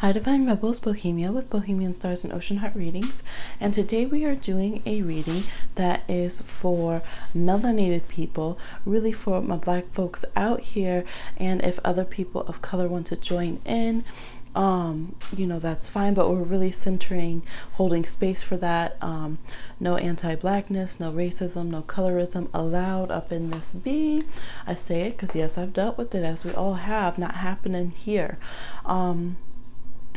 Hi Divine Rebels, Bohemia with Bohemian Stars and Ocean Heart readings, and today we are doing a reading that is for melanated people, really for my black folks out here, and if other people of color want to join in, you know, that's fine, but we're really centering, holding space for that. No anti-blackness, no racism, no colorism allowed up in this B. I say it because yes, I've dealt with it, as we all have, not happening here.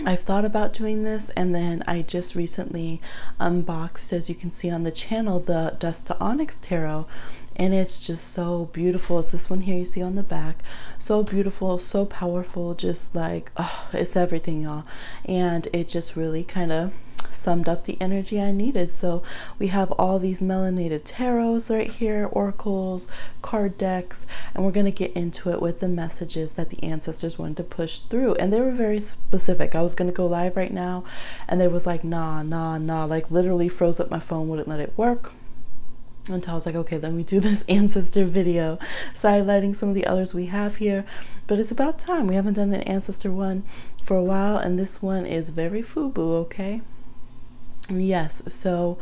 I've thought about doing this, and then I just recently unboxed, as you can see on the channel, the Dust to Onyx Tarot, and it's just so beautiful. It's this one here you see on the back. So beautiful, so powerful, just like, oh, it's everything, y'all. And it just really kind of summed up the energy I needed. So we have all these melanated tarots right here, oracles, card decks, and we're going to get into it with the messages that the ancestors wanted to push through. And they were very specific. I was going to go live right now, and they was like, nah, like literally froze up my phone, wouldn't let it work. Until I was like, okay, let me do this ancestor video, highlighting some of the others we have here. But it's about time. We haven't done an ancestor one for a while, and this one is very FUBU, okay? Yes, so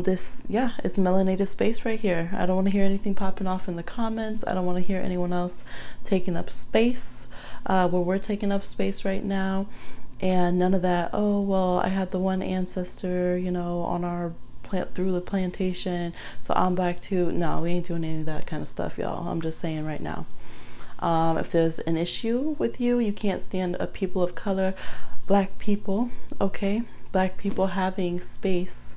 this, yeah, it's melanated space right here. I don't want to hear anything popping off in the comments. I don't want to hear anyone else taking up space where we're taking up space right now. And none of that, oh, well, I had the one ancestor, you know, on our through the plantation, so I'm black too. No, we ain't doing any of that kind of stuff, y'all. I'm just saying right now. If there's an issue with you, you can't stand a people of color, black people, okay? Black people having space.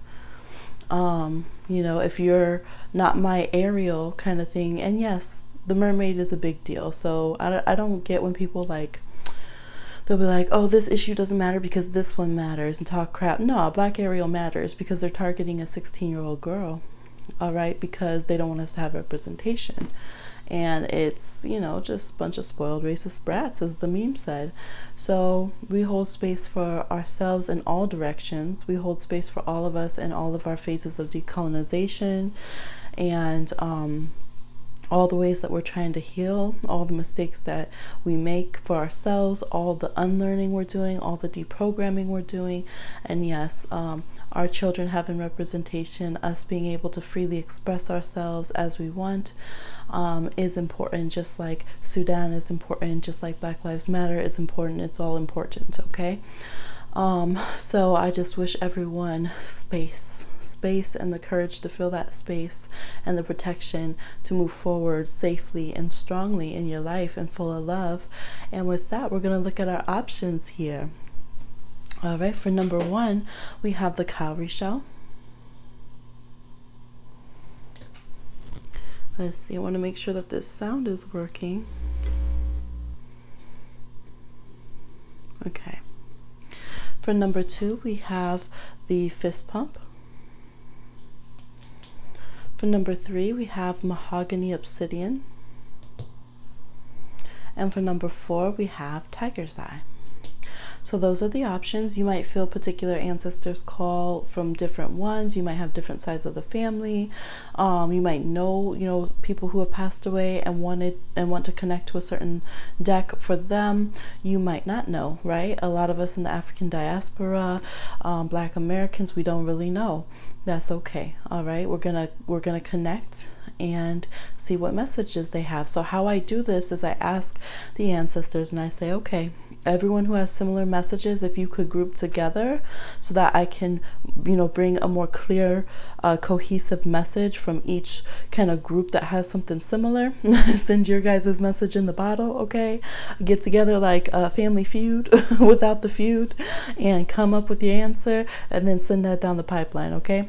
You know, if you're not my Ariel kind of thing, and yes, the mermaid is a big deal. So I don't get when people like, they'll be like, oh, this issue doesn't matter because this one matters, and talk crap. No, Black Ariel matters because they're targeting a 16-year-old girl, all right, because they don't want us to have representation. And it's, you know, just a bunch of spoiled racist brats, as the meme said. So we hold space for ourselves in all directions. We hold space for all of us in all of our phases of decolonization, and all the ways that we're trying to heal, all the mistakes that we make for ourselves, all the unlearning we're doing, all the deprogramming we're doing. And yes, our children having representation, us being able to freely express ourselves as we want, is important, just like Sudan is important, just like Black Lives Matter is important. It's all important, okay? So I just wish everyone space and the courage to fill that space, and the protection to move forward safely and strongly in your life and full of love. And with that, we're going to look at our options here. All right, for number one, we have the Cowrie Shell. Let's see, I want to make sure that this sound is working. Okay. For number two, we have the Fist Pump. For number three, we have Mahogany Obsidian. And for number four, we have Tiger's Eye. So those are the options. You might feel particular ancestors call from different ones. You might have different sides of the family. You might know, you know, people who have passed away and want to connect to a certain deck for them. You might not know, right? A lot of us in the African diaspora, Black Americans, we don't really know. That's okay. All right, we're gonna connect and see what messages they have. So how I do this is I ask the ancestors and I say, okay, everyone who has similar messages, if you could group together so that I can, you know, bring a more clear, cohesive message from each kind of group that has something similar. Send your guys' message in the bottle, okay? Get together like a Family Feud without the feud, and come up with your answer, and then send that down the pipeline, okay?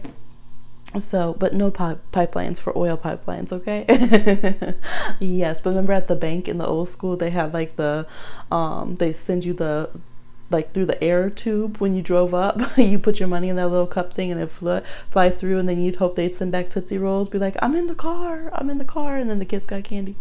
So, but no pipelines for oil pipelines, okay? Yes, but remember at the bank in the old school, they had like the, they send you the, like through the air tube when you drove up. You put your money in that little cup thing and it fly through, and then you'd hope they'd send back Tootsie Rolls, be like, I'm in the car, and then the kids got candy.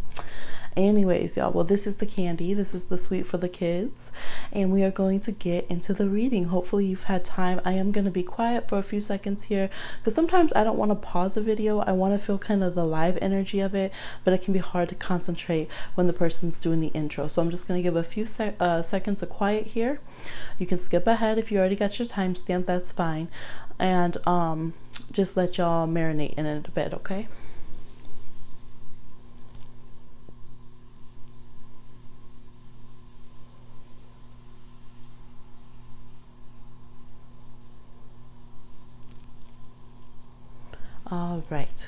Anyways, y'all, well, this is the candy, this is the sweet for the kids, and we are going to get into the reading. Hopefully you've had time. I am going to be quiet for a few seconds here because sometimes I don't want to pause a video. I want to feel kind of the live energy of it, but it can be hard to concentrate when the person's doing the intro. So I'm just going to give a few seconds of quiet here. You can skip ahead if you already got your timestamp, that's fine. And just let y'all marinate in it a bit, okay? All right,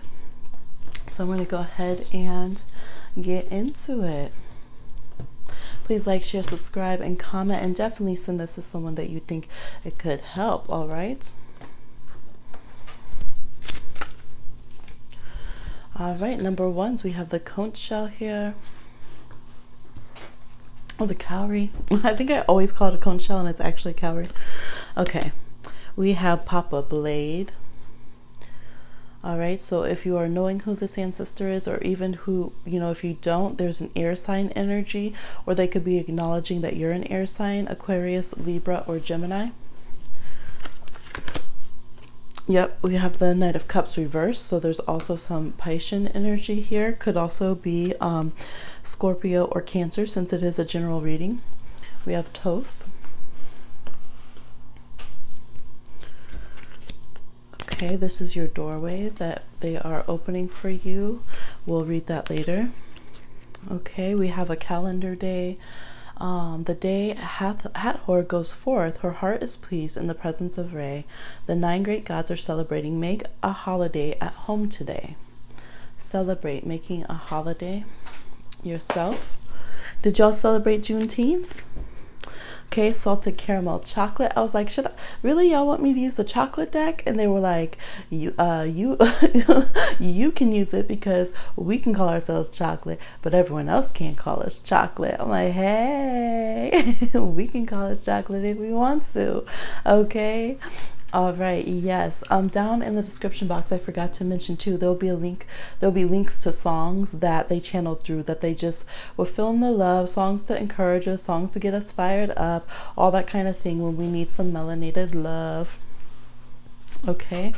so I'm going to go ahead and get into it. Please like, share, subscribe, and comment, and definitely send this to someone that you think it could help. All right. All right, number ones, we have the conch shell here. Oh, the cowrie. I think I always call it a conch shell and it's actually cowrie. Okay, we have Papa Blade. All right, so if you are knowing who this ancestor is, or even who, you know, if you don't, there's an air sign energy, or they could be acknowledging that you're an air sign, Aquarius, Libra, or Gemini. Yep, we have the Knight of Cups reversed, so there's also some Piscean energy here. Could also be Scorpio or Cancer, since it is a general reading. We have Thoth. Okay, this is your doorway that they are opening for you. We'll read that later. Okay, we have a calendar day. The day Hathor goes forth, her heart is pleased in the presence of Re. The 9 great gods are celebrating. Make a holiday at home today. Celebrate making a holiday yourself. Did y'all celebrate Juneteenth? Okay, salted caramel chocolate. I was like, should I really, y'all want me to use the chocolate deck? And they were like, you can use it because we can call ourselves chocolate, but everyone else can't call us chocolate. I'm like, hey, we can call us chocolate if we want to. Okay. All right, yes. Down in the description box, I forgot to mention too, there'll be links to songs that they channeled through, that they just were feeling the love, songs to encourage us, songs to get us fired up, all that kind of thing when we need some melanated love. Okay,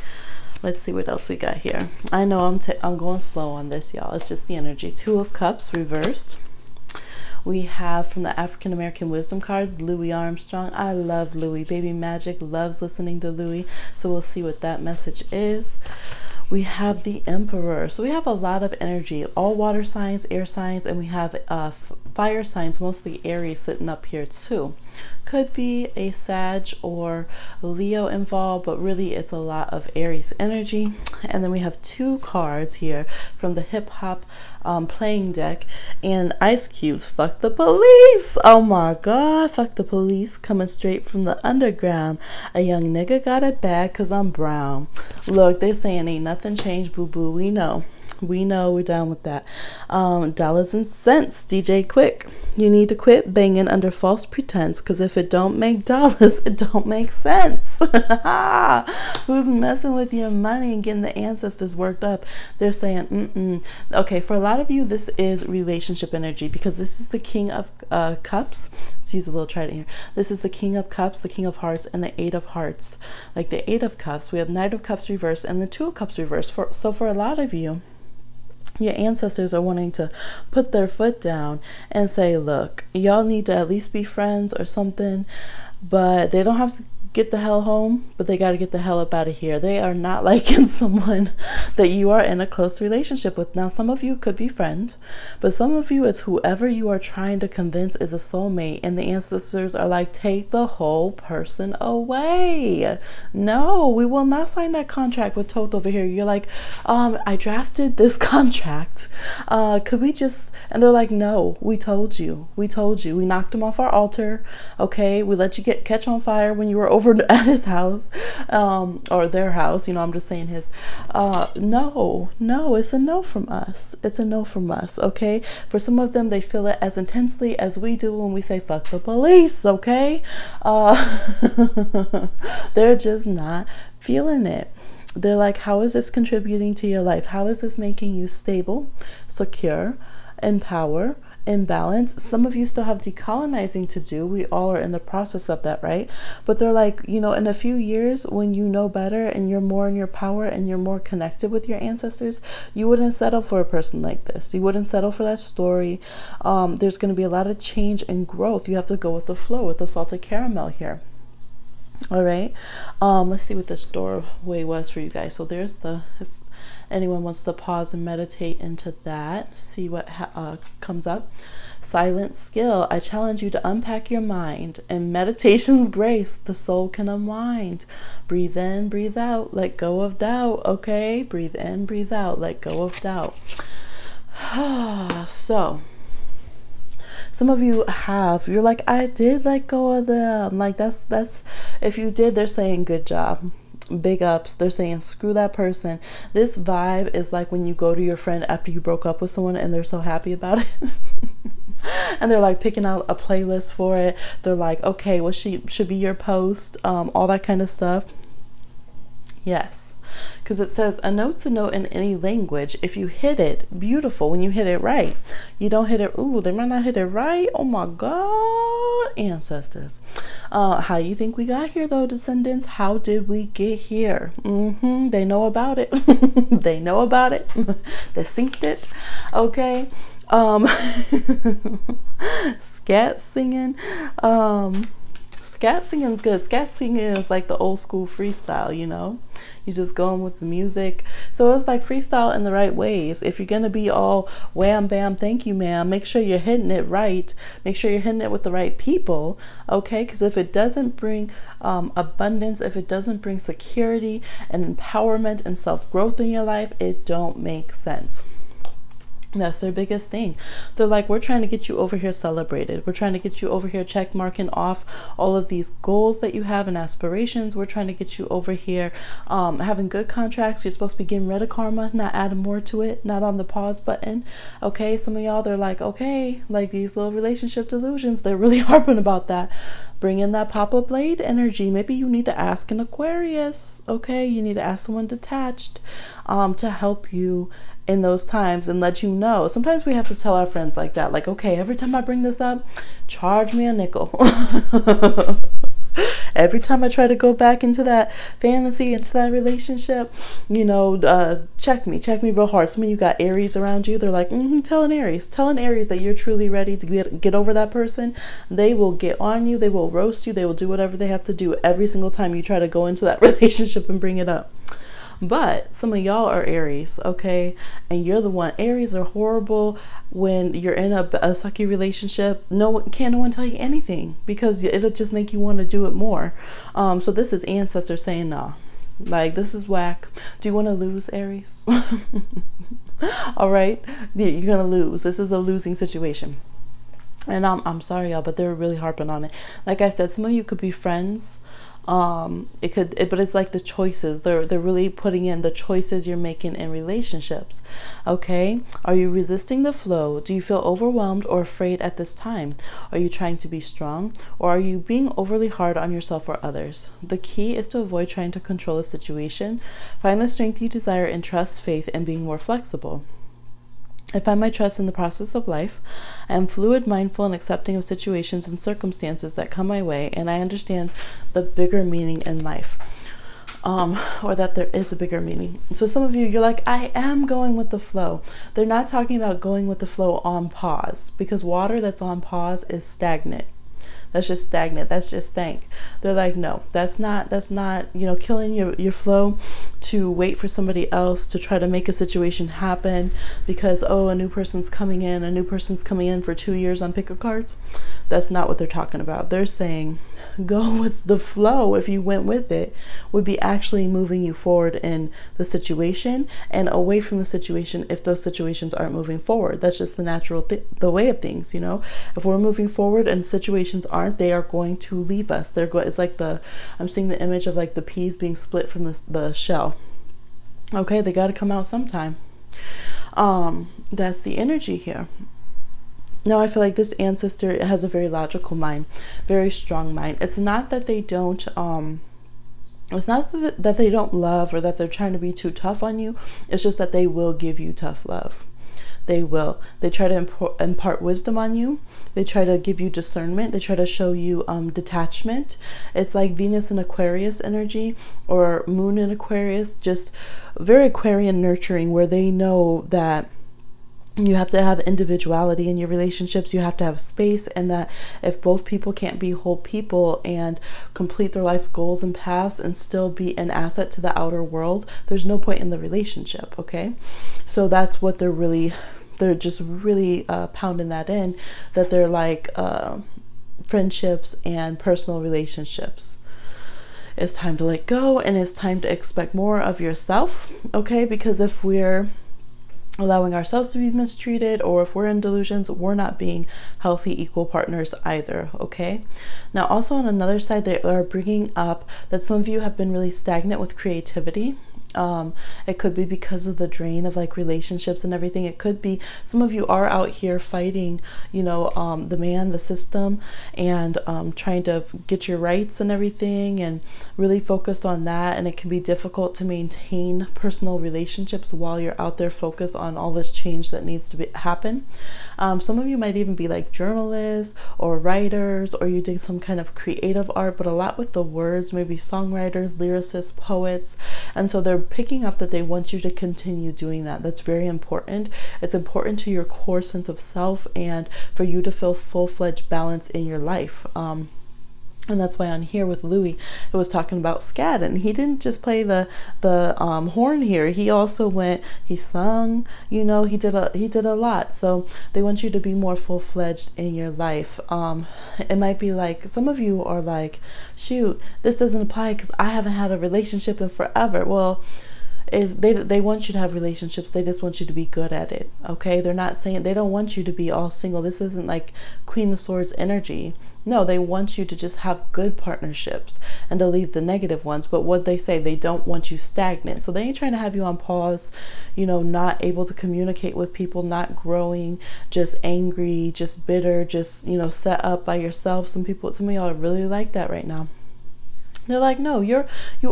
let's see what else we got here. I know I'm going slow on this, y'all. It's just the energy. 2 of Cups reversed. We have from the African American Wisdom cards, Louis Armstrong. I love Louis. Baby Magic loves listening to Louis. So we'll see what that message is. We have the Emperor. So we have a lot of energy, all water signs, air signs, and we have fire signs, mostly Aries, sitting up here too. Could be a Sag or Leo involved, but really it's a lot of Aries energy. And then we have 2 cards here from the hip hop playing deck, and Ice Cube's Fuck the Police. Oh my God, fuck the police, coming straight from the underground. A young nigga got it bad cause I'm brown. Look, they're saying ain't nothing changed, boo boo. We know, we're down with that. Dollars and cents, DJ Quick. You need to quit banging under false pretense, because if it don't make dollars, it don't make sense. Who's messing with your money and getting the ancestors worked up? They're saying, Okay, for a lot of you, this is relationship energy, because this is the King of Cups. Let's use a little trident here. This is the King of Cups, the King of Hearts, and the 8 of Hearts. Like the 8 of Cups, we have Knight of Cups reversed and the 2 of Cups reversed. So for a lot of you, your ancestors are wanting to put their foot down and say, look, y'all need to at least be friends or something, but they don't have to get the hell home, but they got to get the hell up out of here. They are not liking someone that you are in a close relationship with. Now, some of you could be friends, but some of you, it's whoever you are trying to convince is a soulmate, and the ancestors are like, take the whole person away. No, we will not sign that contract with Thoth over here. You're like, I drafted this contract. Could we just, and they're like, no, we told you. We knocked him off our altar. Okay, we let you catch on fire when you were over at his house, or their house, you know, I'm just saying his. No, it's a no from us. It's a no from us. Okay, for some of them, they feel it as intensely as we do when we say fuck the police. Okay, they're just not feeling it. They're like, how is this contributing to your life? How is this making you stable, secure, in power, in balance. Some of you still have decolonizing to do. We all are in the process of that, right? But they're like, you know, in a few years, when you know better and you're more in your power and you're more connected with your ancestors, you wouldn't settle for a person like this. You wouldn't settle for that story. There's going to be a lot of change and growth. You have to go with the flow, with the salted caramel here. All right. Let's see what this doorway was for you guys. So there's the, if anyone wants to pause and meditate into that, see what comes up. Silent skill. I challenge you to unpack your mind. In meditation's grace, the soul can unwind. Breathe in, breathe out, let go of doubt. Okay, breathe in, breathe out, let go of doubt. So some of you you're like, I did let go of them. Like that's if you did, they're saying good job, big ups. They're saying screw that person. This vibe is like when you go to your friend after you broke up with someone and they're so happy about it. And they're like picking out a playlist for it. They're like, okay, what should be your post, all that kind of stuff. Yes, because it says a note's a note in any language. If you hit it, beautiful. When you hit it right, you don't hit it, ooh, they might not hit it right. Oh my God, ancestors. How you think we got here though, descendants? How did we get here? They know about it. They know about it. They synced it. Okay. Scat singing. Scat singing is good. Scat singing is like the old school freestyle, you know? You just going with the music. So it's like freestyle in the right ways. If you're going to be all wham, bam, thank you, ma'am, make sure you're hitting it right. Make sure you're hitting it with the right people, okay? Because if it doesn't bring abundance, if it doesn't bring security and empowerment and self-growth in your life, it don't make sense. That's their biggest thing. They're like, we're trying to get you over here celebrated. We're trying to get you over here check marking off all of these goals that you have and aspirations. We're trying to get you over here having good contracts. You're supposed to be getting rid of karma, not adding more to it, not on the pause button. Okay, some of y'all, they're like, okay, like these little relationship delusions, they're really harping about that. Bring in that Papa Blade energy. Maybe you need to ask an Aquarius. Okay, you need to ask someone detached to help you in those times and let you know. Sometimes we have to tell our friends like that, like, okay, every time I bring this up, charge me a nickel. Every time I try to go back into that fantasy, into that relationship, you know, check me real hard. Some of you got Aries around you. They're like, tell an Aries that you're truly ready to get over that person. They will get on you. They will roast you. They will do whatever they have to do every single time you try to go into that relationship and bring it up. But some of y'all are Aries, okay? And you're the one. Aries are horrible when you're in a sucky relationship. No one tell you anything because it'll just make you want to do it more. So this is ancestor saying, nah, like this is whack. Do you want to lose, Aries? All right, you're gonna lose. This is a losing situation. And I'm sorry, y'all, but they're really harping on it. Like I said, some of you could be friends. But it's like the choices. They're really putting in the choices you're making in relationships. Okay, are you resisting the flow? Do you feel overwhelmed or afraid at this time? Are you trying to be strong, or are you being overly hard on yourself or others? The key is to avoid trying to control a situation. Find the strength you desire and trust faith and being more flexible. I find my trust in the process of life. I am fluid, mindful, and accepting of situations and circumstances that come my way, and I understand the bigger meaning in life, or that there is a bigger meaning. So some of you, you're like, I am going with the flow. They're not talking about going with the flow on pause, because water that's on pause is stagnant. That's just stagnant. That's just stank. They're like, no, that's not, you know, killing your flow to wait for somebody else to try to make a situation happen because, oh, a new person's coming in for 2 years on picker cards. That's not what they're talking about. They're saying go with the flow. If you went with it, would be actually moving you forward in the situation and away from the situation if those situations aren't moving forward. That's just the natural the way of things, you know. If we're moving forward and situations aren't, they are going to leave us. It's like I'm seeing the image of like the peas being split from the shell. Okay, they got to come out sometime. That's the energy here. Now I feel like this ancestor has a very logical mind, very strong mind. It's not that they don't it's not that they don't love or that they're trying to be too tough on you. It's just that they will give you tough love. they will. They try to impart wisdom on you. They try to give you discernment. They try to show you detachment. It's like Venus in Aquarius energy, or Moon in Aquarius, just very Aquarian nurturing, where they know that you have to have individuality in your relationships. You have to have space, and that if both people can't be whole people and complete their life goals and paths and still be an asset to the outer world, there's no point in the relationship. Okay, so that's what they're just really pounding that in, that they're like friendships and personal relationships. It's time to let go, and it's time to expect more of yourself. Okay, because if we're allowing ourselves to be mistreated, or if we're in delusions, we're not being healthy, equal partners either. Okay, now also on another side, they are bringing up that some of you have been really stagnant with creativity. It could be because of the drain of like relationships and everything. It could be some of you are out here fighting, you know, the man, the system, and trying to get your rights and everything, and really focused on that. And it can be difficult to maintain personal relationships while you're out there focused on all this change that needs to happen. Some of you might even be like journalists or writers, or you do some kind of creative art, but a lot with the words, maybe songwriters, lyricists, poets. And so they're picking up that they want you to continue doing that. That's very important. It's important to your core sense of self, and for you to feel full-fledged balance in your life. And that's why on here with Louis, it was talking about scat, and he didn't just play the horn here. He also he sung, you know, he did a lot. So they want you to be more full-fledged in your life. It might be like, some of you are like, shoot, this doesn't apply because I haven't had a relationship in forever. Well, they want you to have relationships. They just want you to be good at it. Okay, they're not saying, they don't want you to be all single. This isn't like Queen of Swords energy. No, they want you to just have good partnerships and to leave the negative ones. But what they say, they don't want you stagnant. So they ain't trying to have you on pause, you know, not able to communicate with people, not growing, just angry, just bitter, just, you know, set up by yourself. Some of y'all are really like that right now. They're like, no, you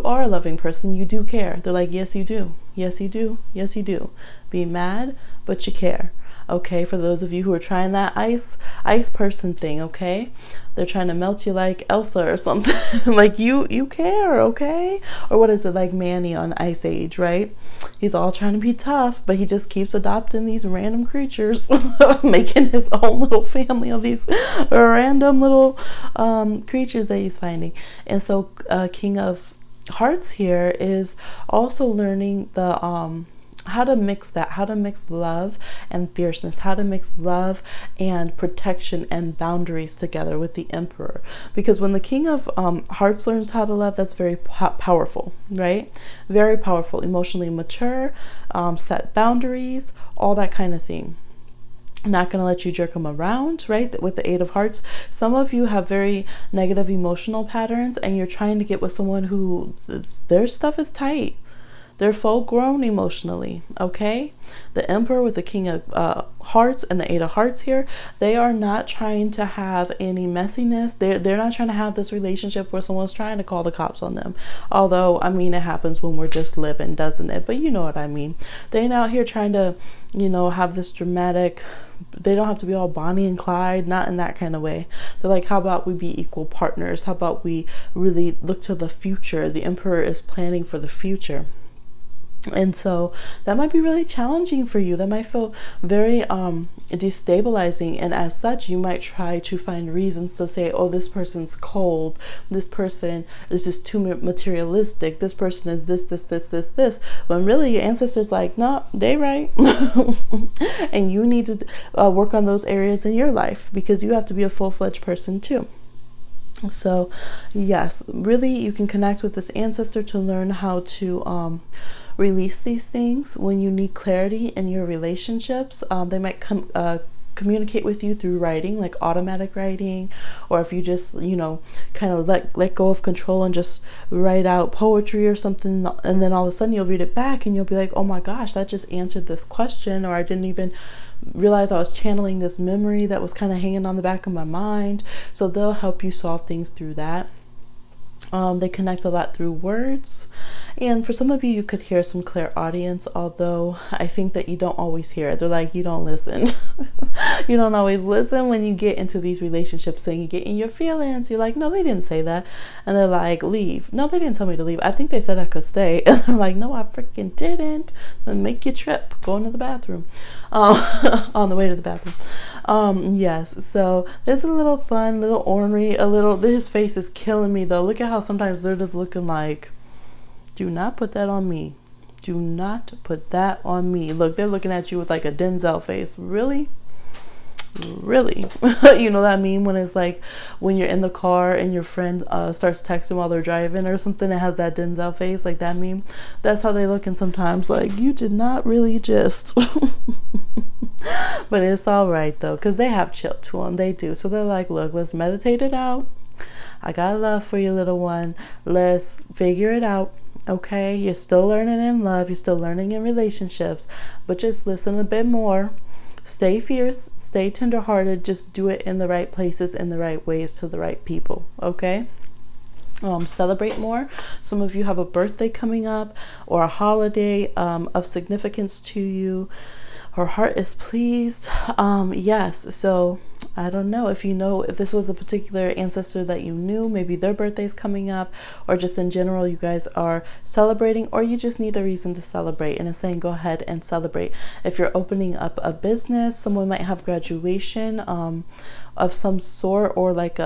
are a loving person. You do care. They're like, yes, you do. Yes, you do. Yes, you do. Be mad, but you care. Okay, for those of you who are trying that ice person thing, okay? They're trying to melt you like Elsa or something. Like you care, okay? Or what is it, like Manny on Ice Age, right? He's all trying to be tough, but he just keeps adopting these random creatures, making his own little family of these random little creatures that he's finding. And so King of Hearts here is also learning the how to mix love and fierceness, how to mix love and protection and boundaries together with the Emperor. Because when the King of Hearts learns how to love, that's very powerful, right? Very powerful, emotionally mature, set boundaries, all that kind of thing. Not going to let you jerk them around, right? With the Eight of Hearts, some of you have very negative emotional patterns, and you're trying to get with someone who their stuff is tight. They're full grown emotionally, okay? The Emperor with the King of Hearts and the Eight of Hearts here, they are not trying to have any messiness. They're not trying to have this relationship where someone's trying to call the cops on them. Although, I mean, it happens when we're just living, doesn't it? But you know what I mean. They ain't out here trying to, you know, have this dramatic, they don't have to be all Bonnie and Clyde, not in that kind of way. They're like, how about we be equal partners? How about we really look to the future? The Emperor is planning for the future. And so that might be really challenging for you. That might feel very destabilizing, and as such you might try to find reasons to say, oh, this person's cold, this person is just too materialistic, this person is this, when really your ancestors like, no, they right. And you need to work on those areas in your life, because you have to be a full-fledged person too. So yes, really you can connect with this ancestor to learn how to release these things when you need clarity in your relationships. They might communicate with you through writing, like automatic writing, or if you just, you know, kind of let go of control and just write out poetry or something, and then all of a sudden you'll read it back and you'll be like, oh my gosh, that just answered this question, or I didn't even realize I was channeling this memory that was kind of hanging on the back of my mind. So they'll help you solve things through that. They connect a lot through words. And for some of you, you could hear some clairaudience, although I think that you don't always hear it. They're like, you don't listen. You don't always listen when you get into these relationships and you get in your feelings. You're like, no, they didn't say that. And they're like, leave. No, they didn't tell me to leave. I think they said I could stay. And they're like, no, I freaking didn't. Then make you trip. Go into the bathroom. On the way to the bathroom. Yes, so there's a little fun, little ornery, his face is killing me though. Look at how sometimes they're just looking like, do not put that on me. Do not put that on me. Look, they're looking at you with like a Denzel face. Really? Really? You know that meme when it's like when you're in the car and your friend starts texting while they're driving or something, it has that Denzel face, like that meme. That's how they're looking sometimes, like you did not really just but it's all right though, because they have chill to them. They do. So they're like, look, let's meditate it out. I got love for you, little one. Let's figure it out. Okay, you're still learning in love, you're still learning in relationships, but just listen a bit more. Stay fierce, stay tenderhearted, just do it in the right places, in the right ways, to the right people. Okay, celebrate more. Some of you have a birthday coming up or a holiday of significance to you. Her heart is pleased. Yes, so I don't know if if this was a particular ancestor that you knew, maybe their birthday's coming up, or just in general you guys are celebrating, or you just need a reason to celebrate, and it's saying go ahead and celebrate. If you're opening up a business, someone might have graduation of some sort, or like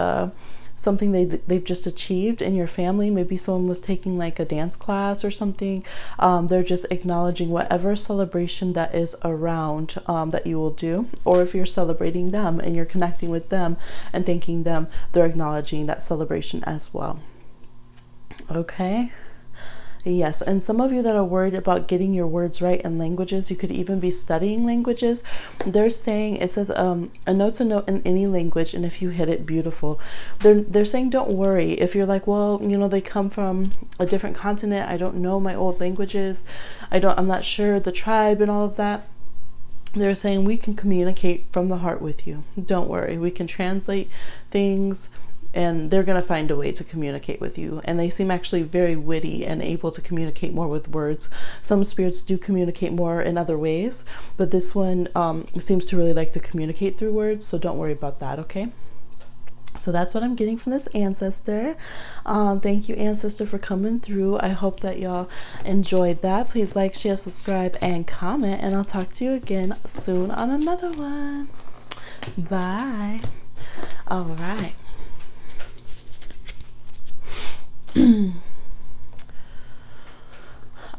something they've just achieved in your family. Maybe someone was taking like a dance class or something. They're just acknowledging whatever celebration that is around that you will do. Or if you're celebrating them and you're connecting with them and thanking them, they're acknowledging that celebration as well. Okay. Yes, and some of you that are worried about getting your words right in languages, you could even be studying languages. They're saying, it says a note's a note in any language, and if you hit it, beautiful. They're saying don't worry. If you're like, well, you know, they come from a different continent, I don't know my old languages, I'm not sure the tribe and all of that. They're saying we can communicate from the heart with you. Don't worry, we can translate things, and they're going to find a way to communicate with you. And they seem actually very witty and able to communicate more with words. Some spirits do communicate more in other ways, but this one seems to really like to communicate through words, so don't worry about that. Okay, so that's what I'm getting from this ancestor. Thank you, ancestor, for coming through. I hope that y'all enjoyed that. Please like, share, subscribe, and comment, and I'll talk to you again soon on another one. Bye. All right.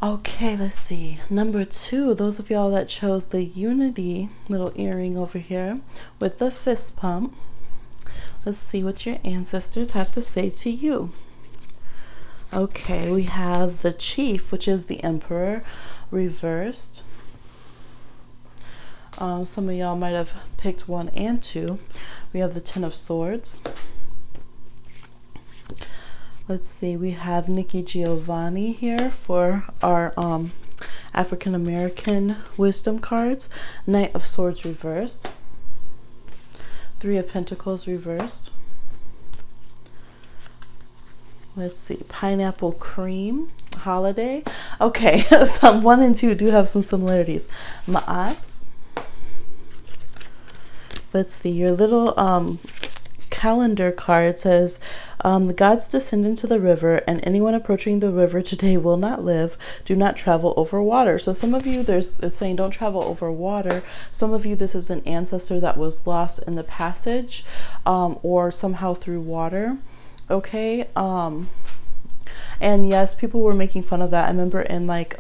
Okay, let's see. Number 2, those of y'all that chose the Unity little earring over here with the fist pump. Let's see what your ancestors have to say to you. Okay, we have the Chief, which is the Emperor reversed. Some of y'all might have picked 1 and 2. We have the Ten of Swords. Let's see, we have Nikki Giovanni here for our African American wisdom cards. Knight of Swords reversed. 3 of Pentacles reversed. Let's see, Pineapple Cream Holiday. Okay, some 1 and 2 do have some similarities. Ma'at. Let's see, your little calendar card says, the gods descend into the river, and anyone approaching the river today will not live. Do not travel over water. So some of you, it's saying don't travel over water. Some of you, this is an ancestor that was lost in the passage, or somehow through water. Okay. And yes, people were making fun of that. I remember in like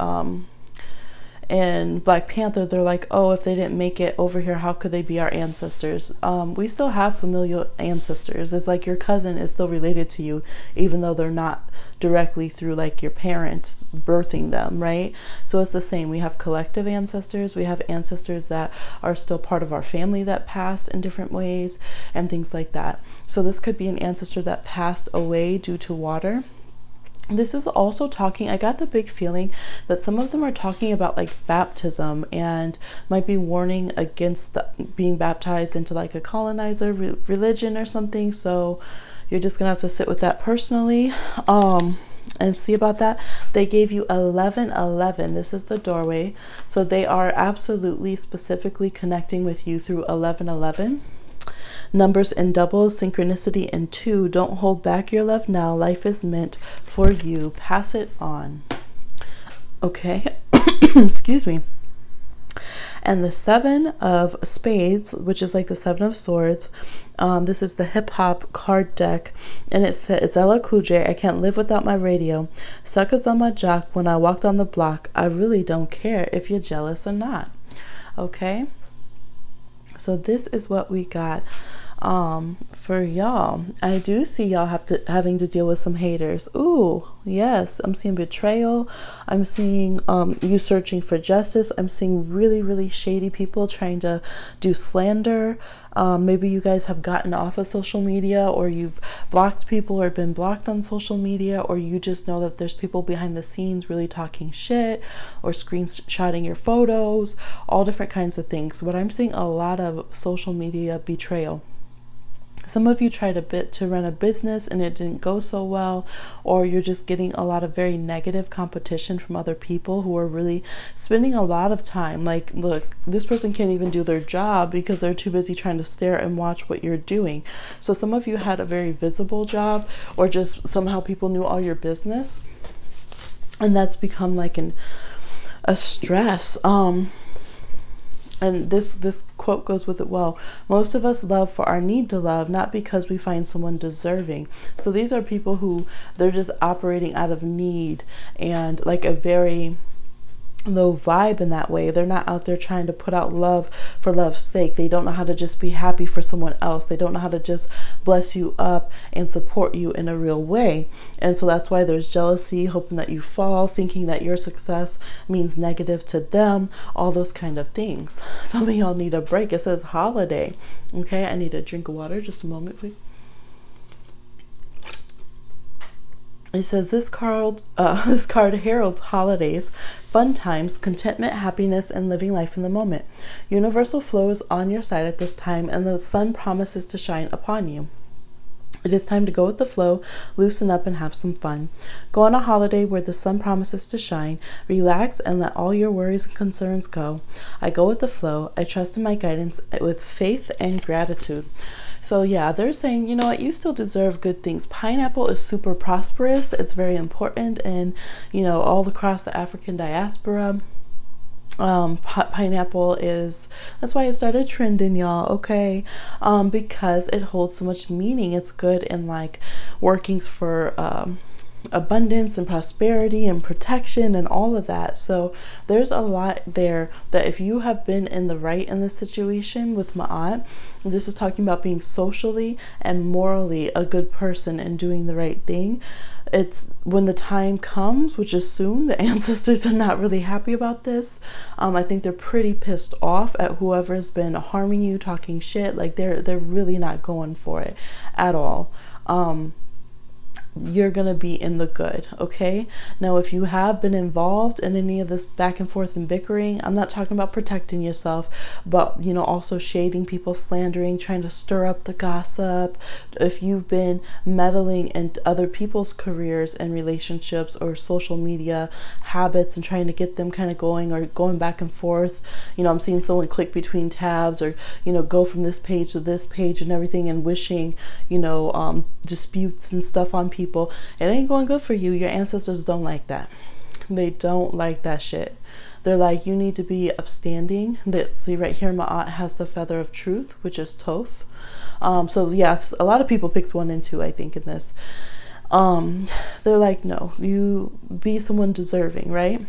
in Black Panther, they're like, oh, if they didn't make it over here, how could they be our ancestors? We still have familial ancestors. It's like your cousin is still related to you, even though they're not directly through like your parents birthing them, right? So it's the same. We have collective ancestors. We have ancestors that are still part of our family that passed in different ways and things like that. So this could be an ancestor that passed away due to water. This is also talking, I got the big feeling that some of them are talking about like baptism, and might be warning against being baptized into like a colonizer religion or something. So, You're just gonna have to sit with that personally and see about that. They gave you 1111. This is the doorway, so they are absolutely specifically connecting with you through 1111. Numbers in doubles, synchronicity in 2. Don't hold back your love now. Life is meant for you. Pass it on. Okay. Excuse me. And the 7 of spades, which is like the 7 of swords, this is the hip hop card deck, and it says, it's Ella Cool J, I can't live without my radio. Suckers on my jock when I walked on the block. I really don't care if you're jealous or not. Okay, so this is what we got for y'all. I do see y'all having to deal with some haters. Ooh, yes, I'm seeing betrayal. I'm seeing you searching for justice. I'm seeing really shady people trying to do slander. Maybe you guys have gotten off of social media, or you've blocked people or been blocked on social media, or you just know that there's people behind the scenes really talking shit or screenshotting your photos, all different kinds of things. But I'm seeing a lot of social media betrayal. Some of you tried to run a business and it didn't go so well, or you're just getting a lot of very negative competition from other people who are really spending a lot of time. Like, look, this person can't even do their job because they're too busy trying to stare and watch what you're doing. So some of you had a very visible job, or just somehow people knew all your business, and that's become like a stress. And this quote goes with it well. Most of us love for our need to love, not because we find someone deserving. So these are people who, they're just operating out of need and like a very low vibe in that way. They're not out there trying to put out love for love's sake. They don't know how to just be happy for someone else. They don't know how to just bless you up and support you in a real way. And so that's why there's jealousy, hoping that you fall, thinking that your success means negative to them, all those kind of things. Some of y'all need a break. It says holiday. Okay, I need a drink of water. Just a moment, please. It says this card heralds holidays, fun times, contentment, happiness, and living life in the moment. Universal flow is on your side at this time, and the sun promises to shine upon you. It is time to go with the flow, loosen up, and have some fun. Go on a holiday where the sun promises to shine. Relax and let all your worries and concerns go. I go with the flow. I trust in my guidance with faith and gratitude. So yeah, they're saying, you know what, you still deserve good things. Pineapple is super prosperous. It's very important, and you know, all across the African diaspora, pineapple is, that's why it started trending, y'all. Okay, because it holds so much meaning. It's good in like workings for abundance and prosperity and protection and all of that. So there's a lot there that if you have been in the right in this situation with Ma'at, this is talking about being socially and morally a good person and doing the right thing. It's when the time comes, which is soon, the ancestors are not really happy about this. I think they're pretty pissed off at whoever's been harming you, talking shit. Like they're really not going for it at all. You're gonna be in the good. Okay, now if you have been involved in any of this back and forth and bickering, I'm not talking about protecting yourself, but you know, also shading people, slandering, trying to stir up the gossip. If you've been meddling in other people's careers and relationships or social media habits and trying to get them kind of going, or going back and forth, you know, I'm seeing someone click between tabs, or you know, go from this page to this page and everything, and wishing, you know, disputes and stuff on people. It ain't going good for you. Your ancestors don't like that. They don't like that shit. They're like, you need to be upstanding. See right here, Ma'at has the feather of truth, which is Thoth. So yeah, a lot of people picked 1 and 2, I think, in this. They're like, no, you be someone deserving, right?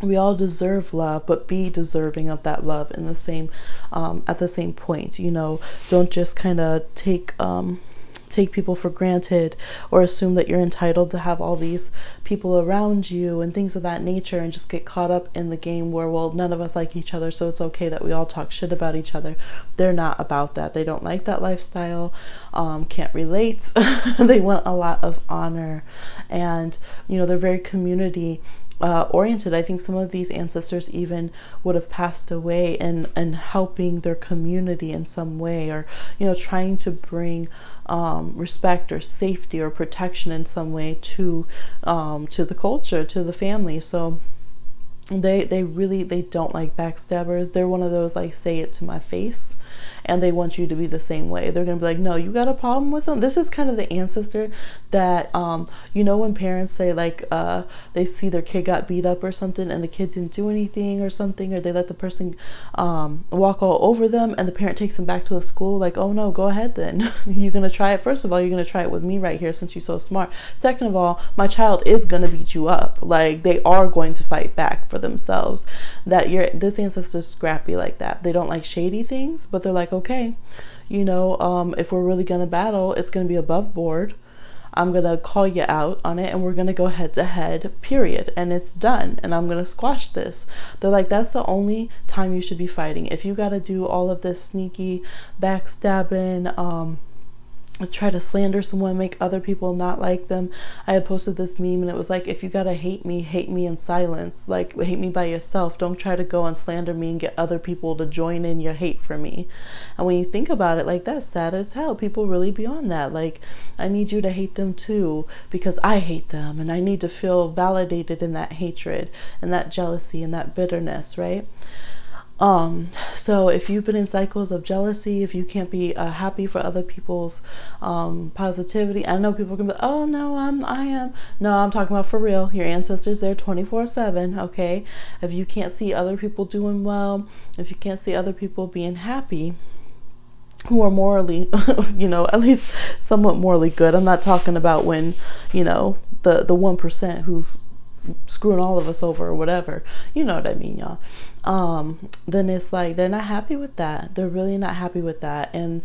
We all deserve love, but be deserving of that love in the same at the same point. You know, don't just kind of take people for granted, or assume that you're entitled to have all these people around you and things of that nature, and just get caught up in the game where, well, none of us like each other, so it's okay that we all talk shit about each other. They're not about that. They don't like that lifestyle, can't relate. They want a lot of honor, and you know, they're very community oriented. I think some of these ancestors even would have passed away and helping their community in some way, or trying to bring respect or safety or protection in some way to the culture, to the family. So they don't like backstabbers. They're one of those, like, say it to my face, and they want you to be the same way. They're gonna be like, no, you got a problem with them. This is kind of the ancestor that when parents say, like, they see their kid got beat up or something and the kid didn't do anything or something, or they let the person walk all over them, and the parent takes them back to the school, like, oh no, go ahead then. You're gonna try it. First of all, you're gonna try it with me right here since you're so smart. Second of all, my child is gonna beat you up. Like, they are going to fight back for themselves. This ancestor's scrappy like that. They don't like shady things, but they're like, okay, if we're really gonna battle, it's gonna be above board. I'm gonna call you out on it, and we're gonna go head to head, period, and it's done, and I'm gonna squash this. They're like, that's the only time you should be fighting. If you gotta do all of this sneaky backstabbing, try to slander someone, make other people not like them. I had posted this meme, and it was like, if you gotta hate me in silence. Like, hate me by yourself. Don't try to go and slander me and get other people to join in your hate for me. And when you think about it, like, that's sad as hell. People really be on that. Like, I need you to hate them too because I hate them, and I need to feel validated in that hatred and that jealousy and that bitterness, right? So if you've been in cycles of jealousy, if you can't be happy for other people's positivity, I know people can be, oh no, no, I'm talking about for real. Your ancestors there 24/7. Okay, if you can't see other people doing well, if you can't see other people being happy, who are morally, at least somewhat morally good. I'm not talking about when, the 1% who's screwing all of us over or whatever, you know what I mean, y'all. Then it's like, they're not happy with that. They're really not happy with that. And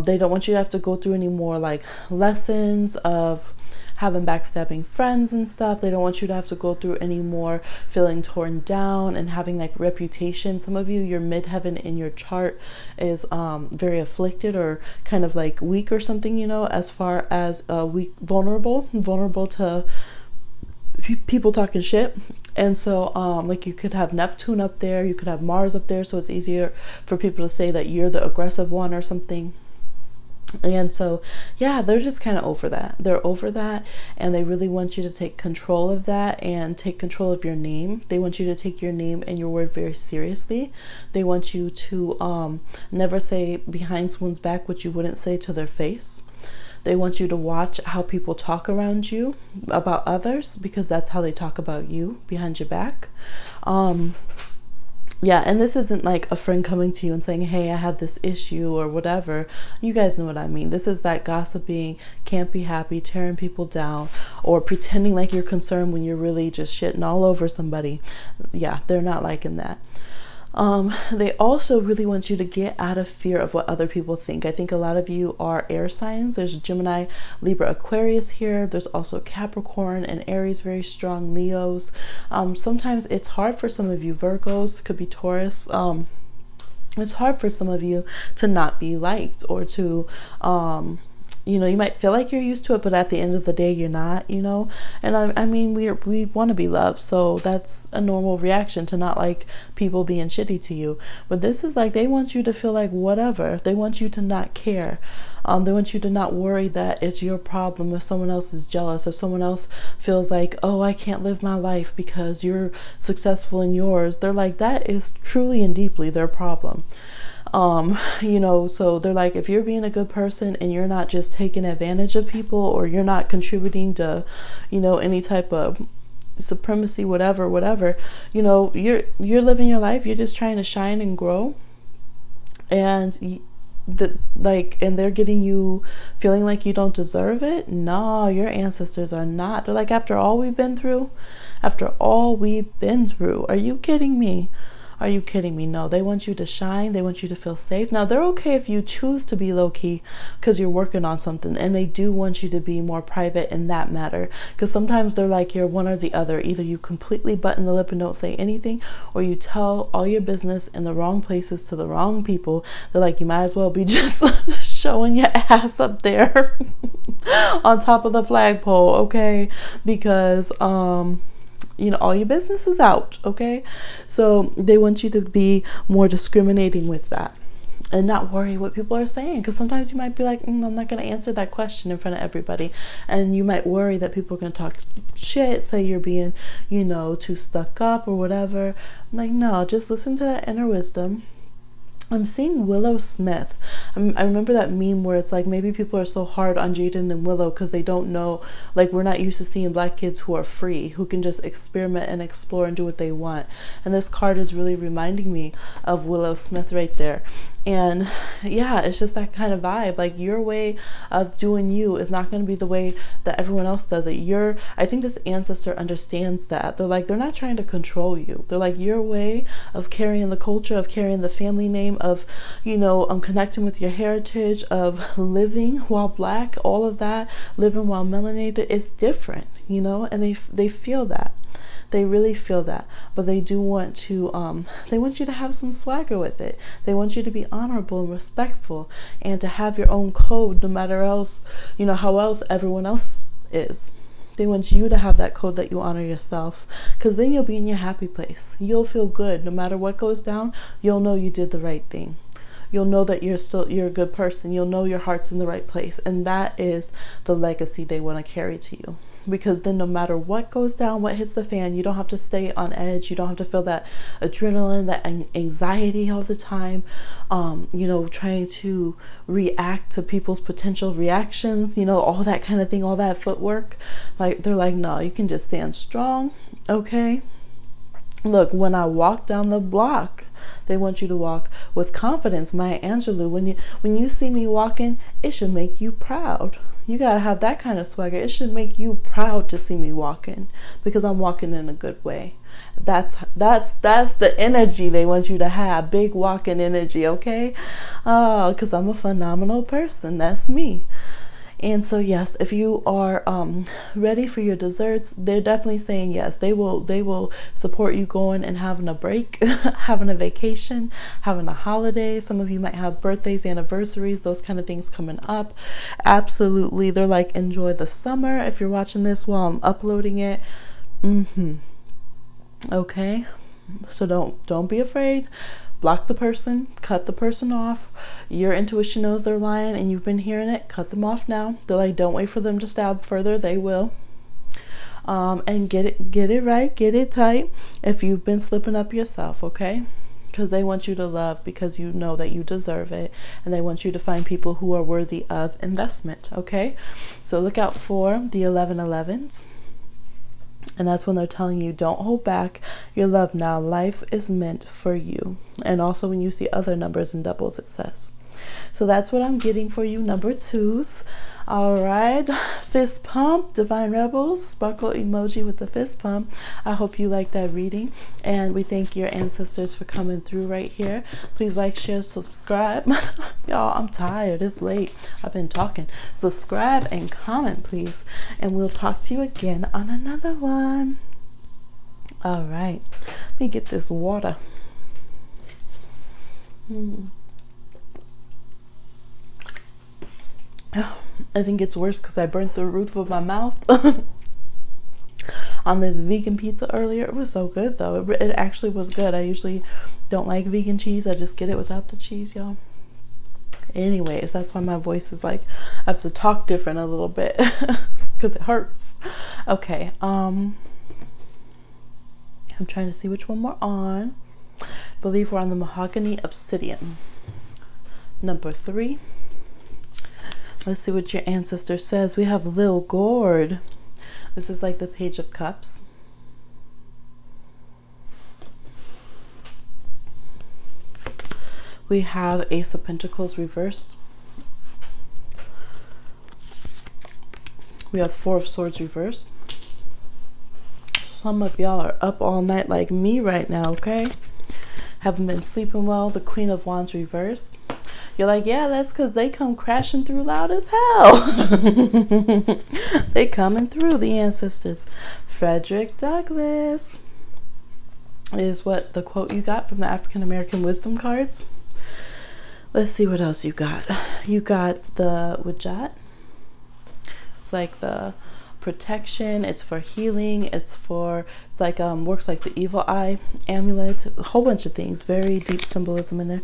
they don't want you to have to go through any more like lessons of having backstabbing friends and stuff. They don't want you to have to go through any more feeling torn down and having like reputation. Some of you, your midheaven in your chart is very afflicted or kind of like weak or something, as far as weak, vulnerable to people talking shit. And so like, you could have Neptune up there, you could have Mars up there, so it's easier for people to say that you're the aggressive one or something. And so yeah, they're just kind of over that. They're over that, and they really want you to take control of that and take control of your name. They want you to take your name and your word very seriously. They want you to never say behind someone's back what you wouldn't say to their face. They want you to watch how people talk around you about others, because that's how they talk about you behind your back. Yeah, and this isn't like a friend coming to you and saying, hey, I had this issue or whatever. You guys know what I mean. This is that gossiping, can't be happy, tearing people down, or pretending like you're concerned when you're really just shitting all over somebody. Yeah, they're not liking that. They also really want you to get out of fear of what other people think. I think a lot of you are air signs. There's Gemini, Libra, Aquarius here. There's also Capricorn and Aries, very strong, Leos. Sometimes it's hard for some of you, Virgos, could be Taurus. It's hard for some of you to not be liked, or to you might feel like you're used to it, but at the end of the day, you're not, and I mean, we want to be loved. So that's a normal reaction to not like people being shitty to you. But this is like, they want you to feel like whatever. They want you to not care. They want you to not worry that it's your problem if someone else is jealous, if someone else feels like, oh, I can't live my life because you're successful in yours. They're like, that is truly and deeply their problem. So they're like, if you're being a good person and you're not just taking advantage of people, or you're not contributing to, any type of supremacy, whatever, you're living your life, you're just trying to shine and grow, and and they're getting you feeling like you don't deserve it. No, your ancestors are not. They're like, after all we've been through, are you kidding me? Are you kidding me? No, they want you to shine. They want you to feel safe. Now, they're okay if you choose to be low-key because you're working on something, and they do want you to be more private in that matter, because sometimes they're like, you're one or the other. Either you completely button the lip and don't say anything, or you tell all your business in the wrong places to the wrong people. They're like, you might as well be just showing your ass up there on top of the flagpole, okay? Because you know, all your business is out, okay? So they want you to be more discriminating with that and not worry what people are saying, because sometimes you might be like, I'm not going to answer that question in front of everybody, and you might worry that people are going to talk shit, say you're being, you know, too stuck up or whatever. I'm like, no, just listen to that inner wisdom. I'm seeing Willow Smith. I remember that meme where it's like, maybe people are so hard on Jaden and Willow because they don't know, like, we're not used to seeing black kids who are free, who can just experiment and explore and do what they want. And this card is really reminding me of Willow Smith right there. And yeah, it's just that kind of vibe. Like, your way of doing you is not going to be the way that everyone else does it. I think this ancestor understands that. They're like, they're not trying to control you. They're like, your way of carrying the culture, of carrying the family name, of, you know, connecting with your heritage, of living while black, all of that, living while melanated, is different, you know, and they feel that. They really feel that, but they do want to, they want you to have some swagger with it. They want you to be honorable and respectful, and to have your own code, no matter else, you know, how else everyone else is. They want you to have that code that you honor yourself, because then you'll be in your happy place. You'll feel good. No matter what goes down, you'll know you did the right thing. You'll know that you're a good person. You'll know your heart's in the right place. And that is the legacy they want to carry to you. Because then no matter what goes down, what hits the fan, you don't have to stay on edge. You don't have to feel that adrenaline, that anxiety all the time, you know, trying to react to people's potential reactions, you know, all that kind of thing, all that footwork. Like, they're like, no, you can just stand strong, okay? Look, when I walk down the block, they want you to walk with confidence. Maya Angelou, when you see me walking, it should make you proud. You gotta have that kind of swagger. It should make you proud to see me walking, because I'm walking in a good way. That's the energy they want you to have. Big walking energy, okay? Because I'm a phenomenal person. That's me. And so yes, if you are ready for your desserts, they're definitely saying yes. They will support you going and having a break, having a vacation, having a holiday. Some of you might have birthdays, anniversaries, those kind of things coming up. Absolutely. They're like, enjoy the summer if you're watching this while I'm uploading it. Okay, so don't be afraid. Block the person, cut the person off. Your intuition knows they're lying and you've been hearing it. Cut them off now. They're like, don't wait for them to stab further. They will. And get it right, get it tight if you've been slipping up yourself, okay? Because they want you to love, because you know that you deserve it, and they want you to find people who are worthy of investment, okay? So look out for the 1111s. And that's when they're telling you, don't hold back your love now. Life is meant for you. And also when you see other numbers and doubles, it says. So that's what I'm getting for you, number twos. All right, fist pump, Divine Rebels, sparkle emoji with the fist pump. I hope you like that reading, and we thank your ancestors for coming through right here. Please like, share, subscribe. Y'all, I'm tired, it's late, I've been talking. Subscribe and comment, please, and we'll talk to you again on another one. All right, let me get this water. I think it's worse because I burnt the roof of my mouth on this vegan pizza earlier. It was so good though. It actually was good. I usually don't like vegan cheese. I just get it without the cheese, y'all. Anyways, that's why my voice is like, I have to talk different a little bit because it hurts. Okay, I'm trying to see which one we're on. I believe we're on the Mahogany Obsidian, number 3. Let's see what your ancestor says. We have Lil Gourd. This is like the Page of Cups. We have Ace of Pentacles reversed. We have Four of Swords reversed. Some of y'all are up all night like me right now, okay? Haven't been sleeping well. The Queen of Wands reversed. You're like, yeah, that's because they come crashing through loud as hell. They coming through, the ancestors. Frederick Douglass is what the quote you got from the African American Wisdom cards. Let's see what else you got. You got the Wijat. It's like the protection, it's for healing, it's like works like the evil eye amulet, a whole bunch of things, very deep symbolism in there.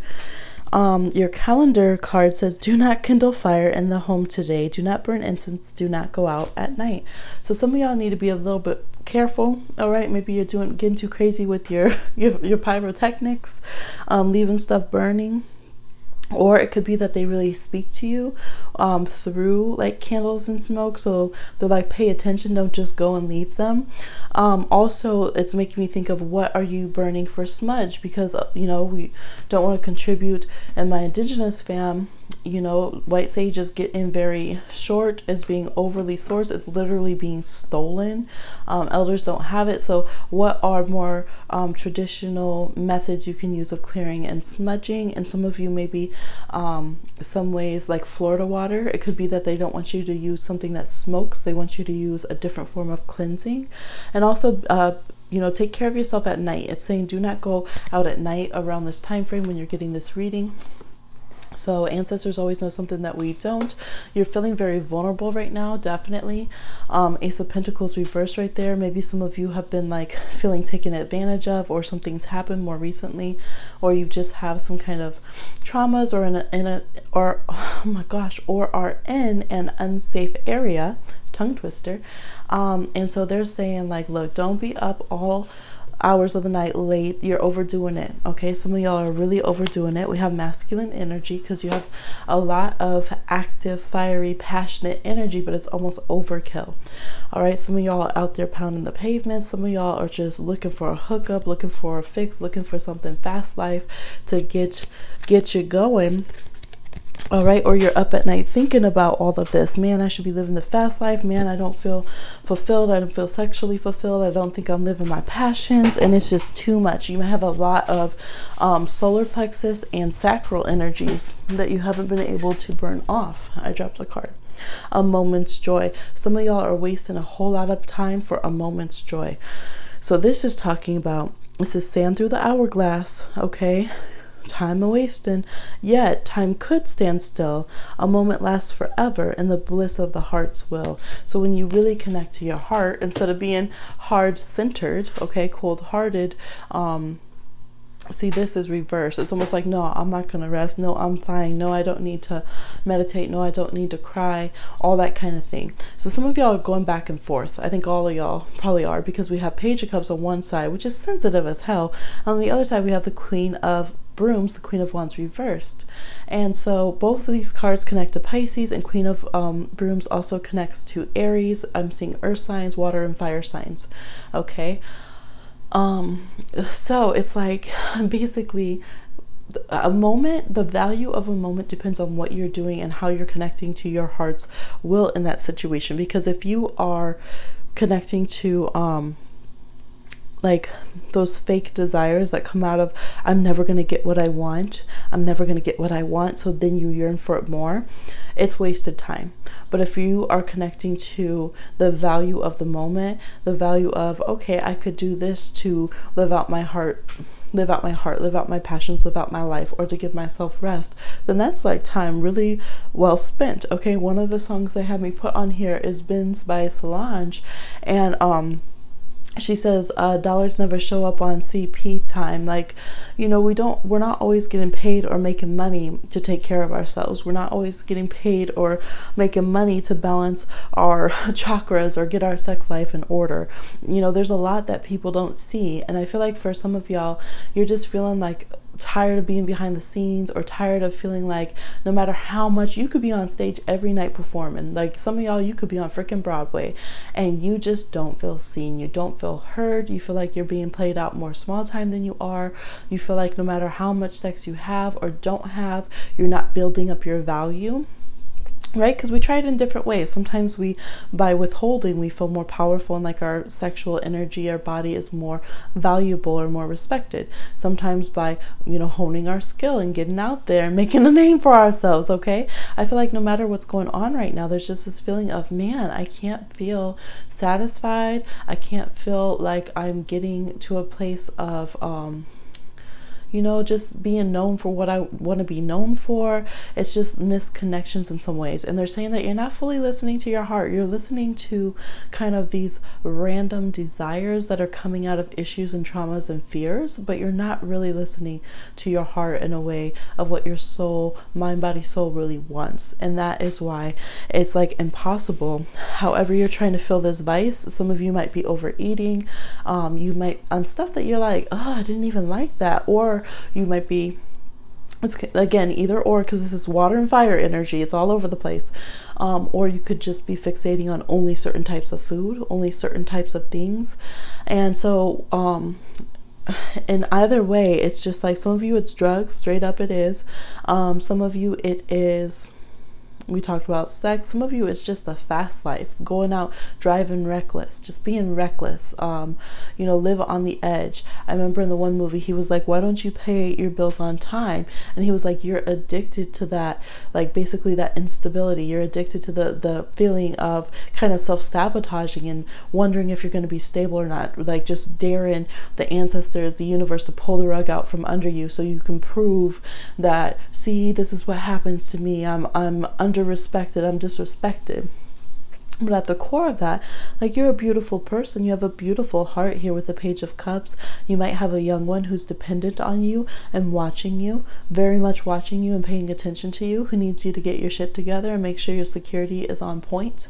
Your calendar card says, do not kindle fire in the home today, do not burn incense, do not go out at night. So some of y'all need to be a little bit careful. All right, maybe you're getting too crazy with your pyrotechnics, leaving stuff burning. Or it could be that they really speak to you through like candles and smoke. So they're like, pay attention, don't just go and leave them. Also, it's making me think of, what are you burning for smudge? Because, you know, we don't want to contribute. And my indigenous fam, you know, white sages get in very short as being overly sourced. It's literally being stolen. Elders don't have it. So what are more traditional methods you can use of clearing and smudging? And some of you maybe some ways like Florida water. It could be that they don't want you to use something that smokes. They want you to use a different form of cleansing. And also you know, take care of yourself at night. It's saying do not go out at night around this time frame when you're getting this reading. So ancestors always know something that we don't. You're feeling very vulnerable right now, definitely. Ace of Pentacles reversed right there. Maybe some of you have been like feeling taken advantage of, or something's happened more recently, or you just have some kind of traumas, or oh my gosh, or are in an unsafe area. Tongue twister. And so they're saying like, look, don't be up all hours of the night late. You're overdoing it. Okay, some of y'all are really overdoing it. We have masculine energy because you have a lot of active, fiery, passionate energy, but it's almost overkill. All right, some of y'all are out there pounding the pavement. Some of y'all are just looking for a hookup, looking for a fix, looking for something fast life to get you going. All right, or you're up at night thinking about all of this. Man, I should be living the fast life. Man, I don't feel fulfilled. I don't feel sexually fulfilled. I don't think I'm living my passions, and it's just too much. You might have a lot of solar plexus and sacral energies that you haven't been able to burn off. I dropped a card. A moment's joy. Some of y'all are wasting a whole lot of time for a moment's joy. So this is talking about, this is sand through the hourglass, okay? Time wasting, yet time could stand still. A moment lasts forever, and the bliss of the heart's will. So when you really connect to your heart, instead of being heart-centered, okay, cold-hearted, see, this is reverse. It's almost like, no, I'm not gonna rest. No, I'm fine. No, I don't need to meditate. No, I don't need to cry, all that kind of thing. So some of y'all are going back and forth. I think all of y'all probably are, because we have Page of Cups on one side, which is sensitive as hell. On the other side, we have the Queen of Brooms, the Queen of Wands reversed. And so both of these cards connect to Pisces, and Queen of Brooms also connects to Aries. I'm seeing earth signs, water, and fire signs. Okay. So it's like, basically, a moment, the value of a moment depends on what you're doing and how you're connecting to your heart's will in that situation. Because if you are connecting to like those fake desires that come out of, I'm never going to get what I want, I'm never going to get what I want, so then you yearn for it more, it's wasted time. But if you are connecting to the value of the moment, the value of, okay, I could do this to live out my heart, live out my passions, live out my life, or to give myself rest, then that's like time really well spent. Okay, one of the songs they had me put on here is Bins by Solange, and she says dollars never show up on CP time. Like, you know, we're not always getting paid or making money to take care of ourselves. We're not always getting paid or making money to balance our chakras or get our sex life in order. You know, there's a lot that people don't see, and I feel like for some of y'all, you're just feeling like tired of being behind the scenes, or tired of feeling like no matter how much you could be on stage every night performing, like some of y'all, you could be on freaking Broadway, and you just don't feel seen, you don't feel heard, you feel like you're being played out more small time than you are, you feel like no matter how much sex you have or don't have, you're not building up your value. Right? Because we try it in different ways. Sometimes by withholding, we feel more powerful, and like our sexual energy, our body is more valuable or more respected. Sometimes by, you know, honing our skill and getting out there and making a name for ourselves. Okay. I feel like no matter what's going on right now, there's just this feeling of, man, I can't feel satisfied. I can't feel like I'm getting to a place of, you know, just being known for what I want to be known for. It's just missed connections in some ways. And they're saying that you're not fully listening to your heart. You're listening to kind of these random desires that are coming out of issues and traumas and fears, but you're not really listening to your heart in a way of what your soul, mind, body, soul really wants. And that is why it's like impossible. However, you're trying to fill this vice. Some of you might be overeating. You might on stuff that you're like, oh, I didn't even like that. Or you might be, it's again either or, because this is water and fire energy, it's all over the place. Or you could just be fixating on only certain types of food, only certain types of things. And so in either way, it's just like, some of you it's drugs, straight up it is. Some of you it is, we talked about sex. Some of you it's just the fast life, going out driving reckless, just being reckless, you know, live on the edge. I remember in the one movie, he was like, why don't you pay your bills on time? And he was like, you're addicted to that, like basically that instability. You're addicted to the feeling of kind of self-sabotaging and wondering if you're going to be stable or not, like just daring the ancestors, the universe, to pull the rug out from under you so you can prove that, see, this is what happens to me, I'm under-respected, I'm disrespected. But at the core of that, like, you're a beautiful person. You have a beautiful heart here with the Page of Cups. You might have a young one who's dependent on you and watching you, very much watching you and paying attention to you, who needs you to get your shit together and make sure your security is on point.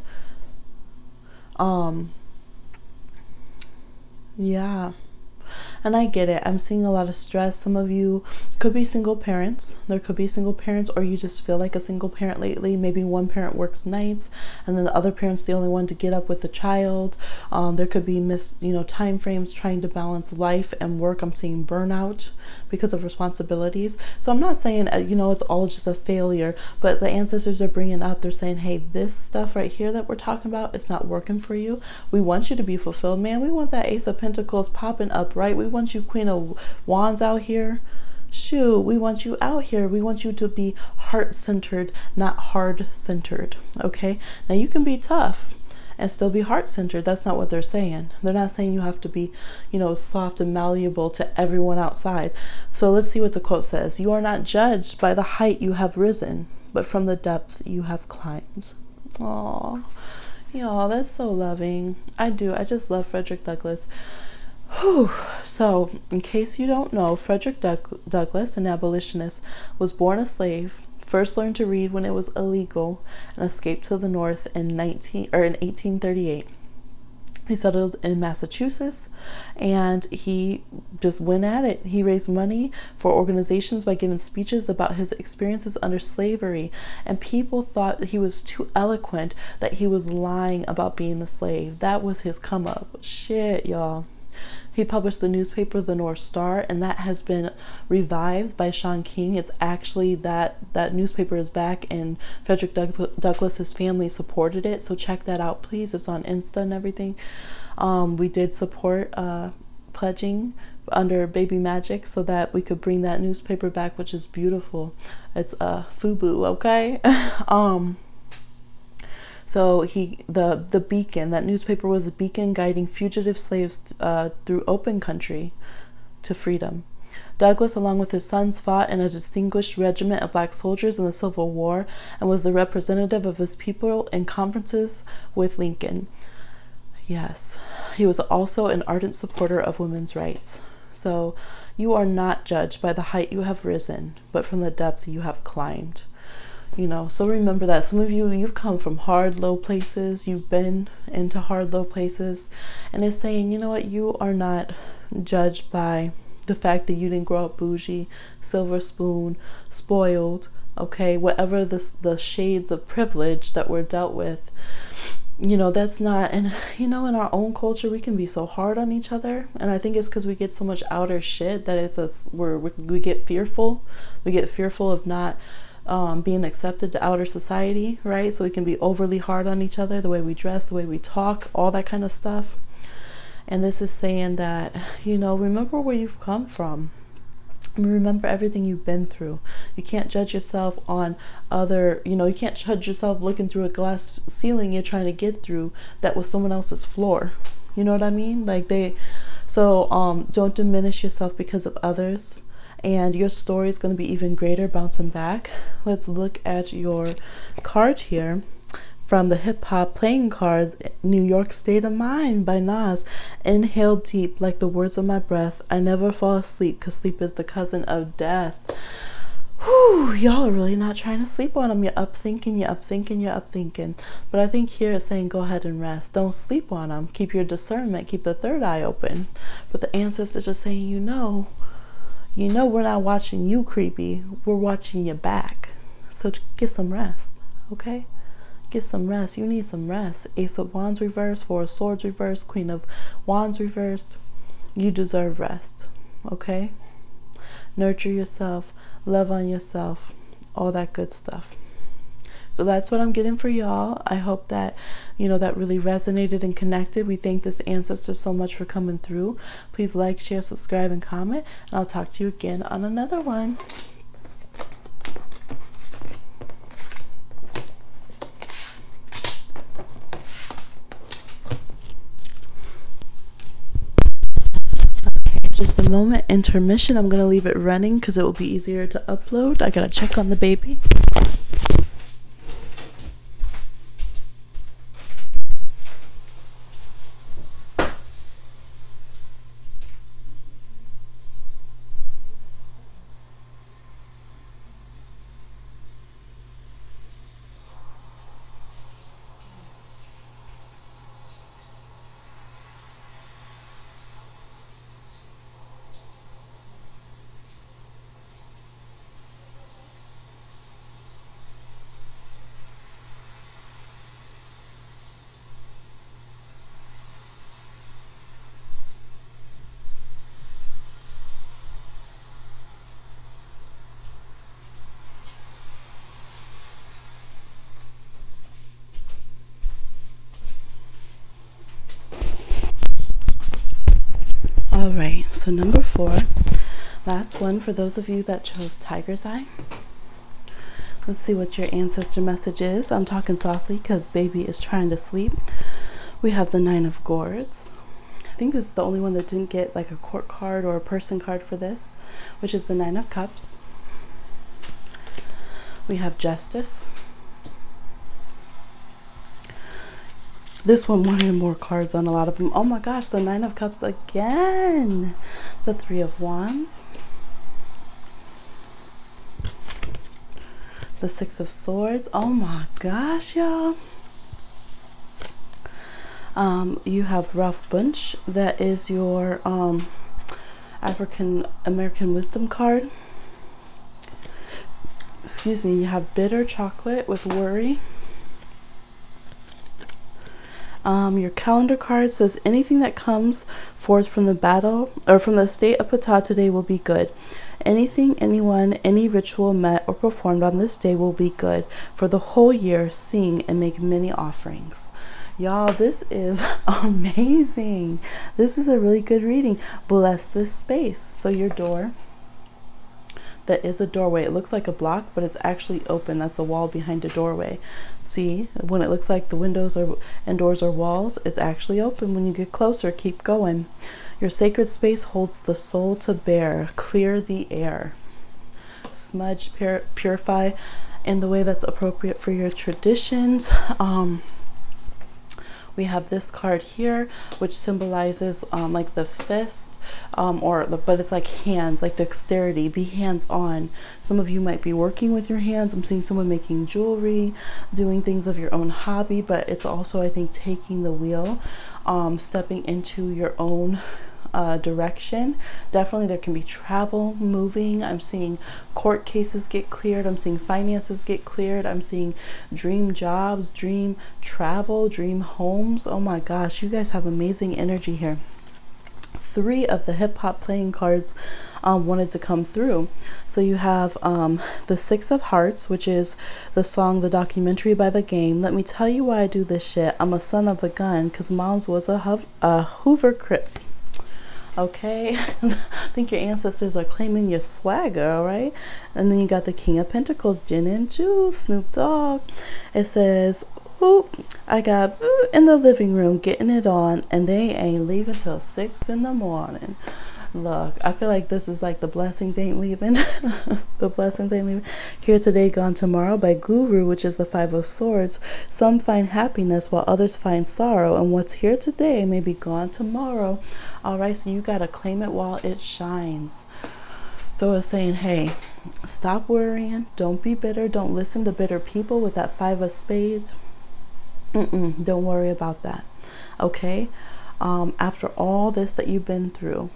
Yeah. And I get it. I'm seeing a lot of stress. Some of you could be single parents. There could be single parents, or you just feel like a single parent lately. Maybe one parent works nights and then the other parent's the only one to get up with the child. There could be missed, you know, time frames trying to balance life and work. I'm seeing burnout because of responsibilities. So I'm not saying, you know, it's all just a failure, but the ancestors are bringing up, they're saying, hey, this stuff right here that we're talking about, it's not working for you. We want you to be fulfilled, man. We want that Ace of Pentacles popping up, right? We want you Queen of Wands out here. Shoot, we want you out here. We want you to be heart-centered, not hard-centered, okay? Now, you can be tough and still be heart-centered. That's not what they're saying. They're not saying you have to be, you know, soft and malleable to everyone outside. So let's see what the quote says. You are not judged by the height you have risen, but from the depth you have climbed. Aw, y'all, that's so loving. I just love Frederick Douglass. Whew. So, in case you don't know, Frederick Douglass, an abolitionist, was born a slave, first learned to read when it was illegal, and escaped to the North in 1838. He settled in Massachusetts, and he just went at it. He raised money for organizations by giving speeches about his experiences under slavery, and people thought that he was too eloquent, that he was lying about being a slave. That was his come up. Shit, y'all. He published the newspaper, the North Star, and that has been revived by Sean King. It's actually that newspaper is back, and Frederick Douglass's family supported it. So check that out, please. It's on Insta and everything. We did support pledging under Baby Magic so that we could bring that newspaper back, which is beautiful. It's FUBU, okay? So the beacon, that newspaper was a beacon guiding fugitive slaves through open country to freedom. Douglass, along with his sons, fought in a distinguished regiment of black soldiers in the Civil War and was the representative of his people in conferences with Lincoln. Yes, he was also an ardent supporter of women's rights. So you are not judged by the height you have risen, but from the depth you have climbed. You know, so remember that. Some of you, you've come from hard, low places. You've been into hard, low places. And it's saying, you know what, you are not judged by the fact that you didn't grow up bougie, silver spoon, spoiled, okay? Whatever the shades of privilege that we're dealt with, you know, that's not. And, you know, in our own culture, we can be so hard on each other. And I think it's because we get so much outer shit that it's we get fearful. We get fearful of not being accepted to outer society, right? So we can be overly hard on each other, the way we dress, the way we talk, all that kind of stuff. And this is saying that, you know, remember where you've come from. Remember everything you've been through. You can't judge yourself on other, you know, you can't judge yourself looking through a glass ceiling you're trying to get through that was someone else's floor. You know what I mean? Like don't diminish yourself because of others. and your story is going to be even greater bouncing back. Let's look at your card here from the hip hop playing cards. New York State of Mind by Nas. Inhale deep like the words of my breath. I never fall asleep because sleep is the cousin of death. Whew, y'all are really not trying to sleep on them. You're up thinking, you're up thinking, you're up thinking. But I think here it's saying go ahead and rest. Don't sleep on them. Keep your discernment. Keep the third eye open. But the ancestors are saying, you know we're not watching you creepy. We're watching your back. So get some rest, okay? Get some rest. You need some rest. Ace of Wands reversed, Four of Swords reversed, Queen of Wands reversed. You deserve rest, okay? Nurture yourself. Love on yourself, all that good stuff. So that's what I'm getting for y'all. I hope that that really resonated and connected. We thank this ancestor so much for coming through. Please like, share, subscribe, and comment, and I'll talk to you again on another one. Just a moment, intermission. I'm gonna leave it running because it will be easier to upload. I gotta check on the baby. All right, so number 4, last one for those of you that chose Tiger's Eye. Let's see what your ancestor message is. I'm talking softly because baby is trying to sleep. We have the Nine of Gourds. I think this is the only one that didn't get like a court card or a person card for this, which is the Nine of Cups. We have Justice. This one wanted more cards on a lot of them. Oh my gosh, the Nine of Cups again. The Three of Wands. The Six of Swords. Oh my gosh, y'all. You have Rough Bunch. That is your African American Wisdom card. Excuse me. You have Bitter Chocolate with Worry. Your calendar card says anything that comes forth from the battle or from the state of Ptah today will be good. Anything, anyone, any ritual met or performed on this day will be good. For the whole year, sing and make many offerings. Y'all, this is amazing. This is a really good reading. Bless this space. So your door, that is a doorway. It looks like a block, but it's actually open. That's a wall behind a doorway. See, when it looks like the windows and doors are walls, it's actually open. When you get closer, keep going. Your sacred space holds the soul to bear. Clear the air. Smudge, purify in the way that's appropriate for your traditions. We have this card here, which symbolizes like the fist, but it's like hands, like dexterity. Be hands-on. Some of you might be working with your hands. I'm seeing someone making jewelry, doing things of your own hobby, but it's also, I think, taking the wheel, stepping into your own direction. Definitely there can be travel, moving. I'm seeing court cases get cleared. I'm seeing finances get cleared. I'm seeing dream jobs, dream travel, dream homes. Oh my gosh, you guys have amazing energy here. 3 of the hip hop playing cards wanted to come through. So you have the Six of Hearts, which is the song The Documentary by The Game. Let me tell you why I do this shit. I'm a son of a gun because mom's was a Hoover Crip. Okay. I think your ancestors are claiming your swagger, all right? And then you got the King of Pentacles, Gin and Juice, Snoop Dogg. It says, ooh, I got in the living room getting it on, and they ain't leaving till 6 in the morning. Look, I feel like this is like the blessings ain't leaving. The blessings ain't leaving. Here today, gone tomorrow by Guru, which is the Five of Swords. Some find happiness while others find sorrow. And what's here today may be gone tomorrow. All right, so you got to claim it while it shines. So it's saying, hey, stop worrying. Don't be bitter. Don't listen to bitter people with that Five of Spades. Don't worry about that. Okay? After all this that you've been through,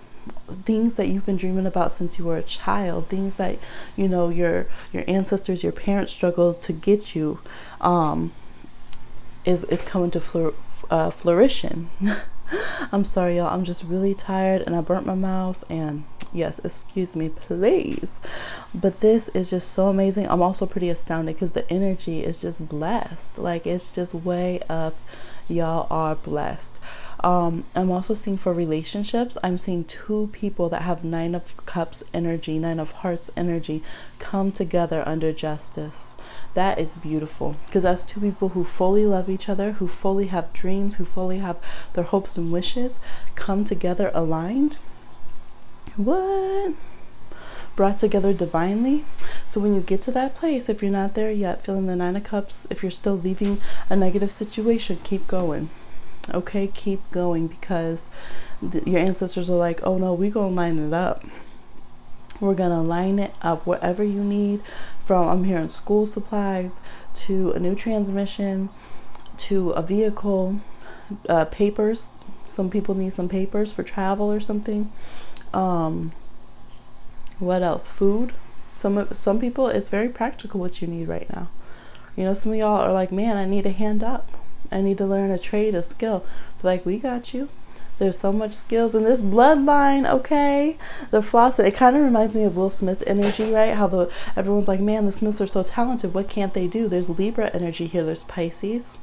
things that you've been dreaming about since you were a child, things that, you know, your ancestors, your parents struggled to get you, is coming to flourishing. I'm sorry, y'all. I'm just really tired and I burnt my mouth, and yes, excuse me, please. But this is just so amazing. I'm also pretty astounded because the energy is just blessed. Like, it's just way up. Y'all are blessed. I'm also seeing for relationships, I'm seeing two people that have Nine of Cups energy, Nine of Hearts energy come together under justice. That is beautiful, because that's two people who fully love each other, who fully have dreams, who fully have their hopes and wishes come together aligned. What? Brought together divinely. So when you get to that place, if you're not there yet, feeling the Nine of Cups, if you're still leaving a negative situation, keep going. Okay, keep going, because your ancestors are like, oh no, we're gonna line it up. We're gonna line it up, whatever you need, from, I'm hearing school supplies to a new transmission to a vehicle, papers. Some people need some papers for travel or something. What else? Food. Some people, it's very practical what you need right now. You know, some of y'all are like, man, I need a hand up. I need to learn a trade, a skill. Like, we got you. There's so much skills in this bloodline, okay? The floss, it kind of reminds me of Will Smith energy, right? How everyone's like, man, the Smiths are so talented. What can't they do? There's Libra energy here. There's Pisces.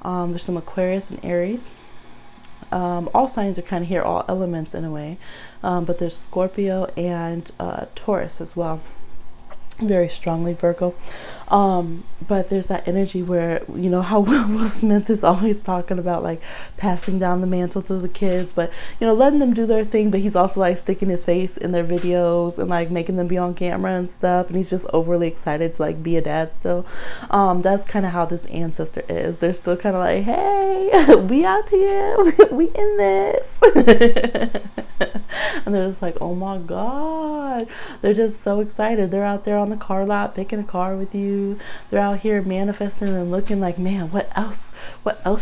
There's some Aquarius and Aries. All signs are kind of here, all elements in a way. But there's Scorpio and Taurus as well. Very strongly Virgo. But there's that energy where, you know how Will Smith is always talking about like passing down the mantle to the kids, but you know, letting them do their thing, but he's also like sticking his face in their videos and like making them be on camera and stuff, and he's just overly excited to like be a dad still. That's kind of how this ancestor is. They're still kind of like, hey, we out here, we in this. And they're just like, oh my god, they're just so excited. They're out there on the car lot picking a car with you. They're out here manifesting and looking like, man, what else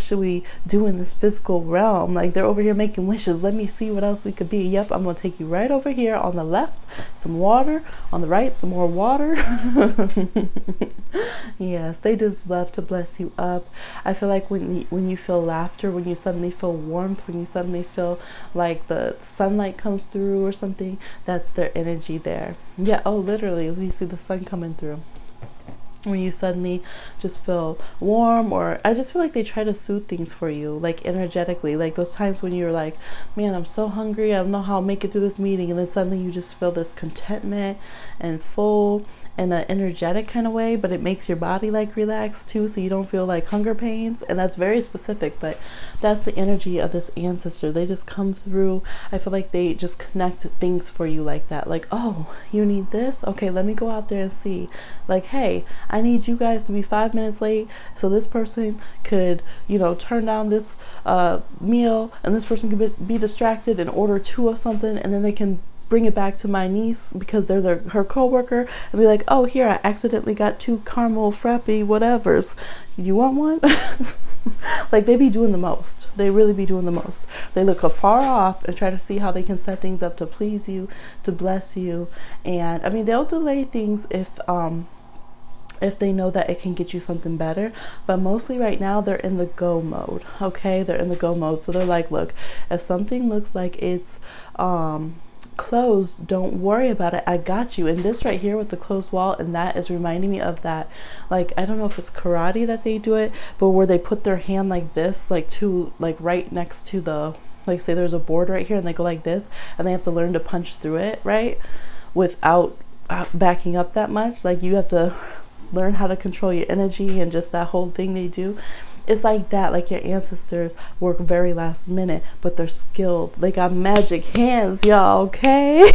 should we do in this physical realm? Like, they're over here making wishes. Let me see what else we could be. Yep, I'm gonna take you right over here. On the left, some water. On the right, some more water. Yes, they just love to bless you up. I feel like when you feel laughter, when you suddenly feel warmth, when you suddenly feel like the sunlight comes through or something, that's their energy there. Yeah, oh, literally, we see the sun coming through. When you suddenly just feel warm, or I just feel like they try to soothe things for you, like energetically, like those times when you're like, man, I'm so hungry, I don't know how I'll make it through this meeting, and then suddenly you just feel this contentment and full in an energetic kind of way, but it makes your body like relax too, so you don't feel like hunger pains. And that's very specific, but that's the energy of this ancestor. They just come through. I feel like they just connect things for you like that, like, oh, you need this, okay, let me go out there and see, like, hey, I need you guys to be 5 minutes late so this person could, you know, turn down this meal, and this person could be distracted and order 2 of something, and then they can bring it back to my niece because they're her co-worker and be like, oh, here, I accidentally got 2 caramel frappe whatevers, you want one? Like, they be doing the most. They really be doing the most. They look afar off and try to see how they can set things up to please you, to bless you. And I mean, they'll delay things if they know that it can get you something better, but mostly right now they're in the go mode. Okay, they're in the go mode. So they're like, look, if something looks like it's closed, don't worry about it, I got you. And this right here with the closed wall, and that is reminding me of that, like, I don't know if it's karate that they do it, but where they put their hand like this, like to, like right next to the, like, say there's a board right here and they go like this, and they have to learn to punch through it, right, without backing up that much. Like, you have to learn how to control your energy and just that whole thing they do. It's like that, like your ancestors work very last minute, but they're skilled. They got magic hands, y'all, okay?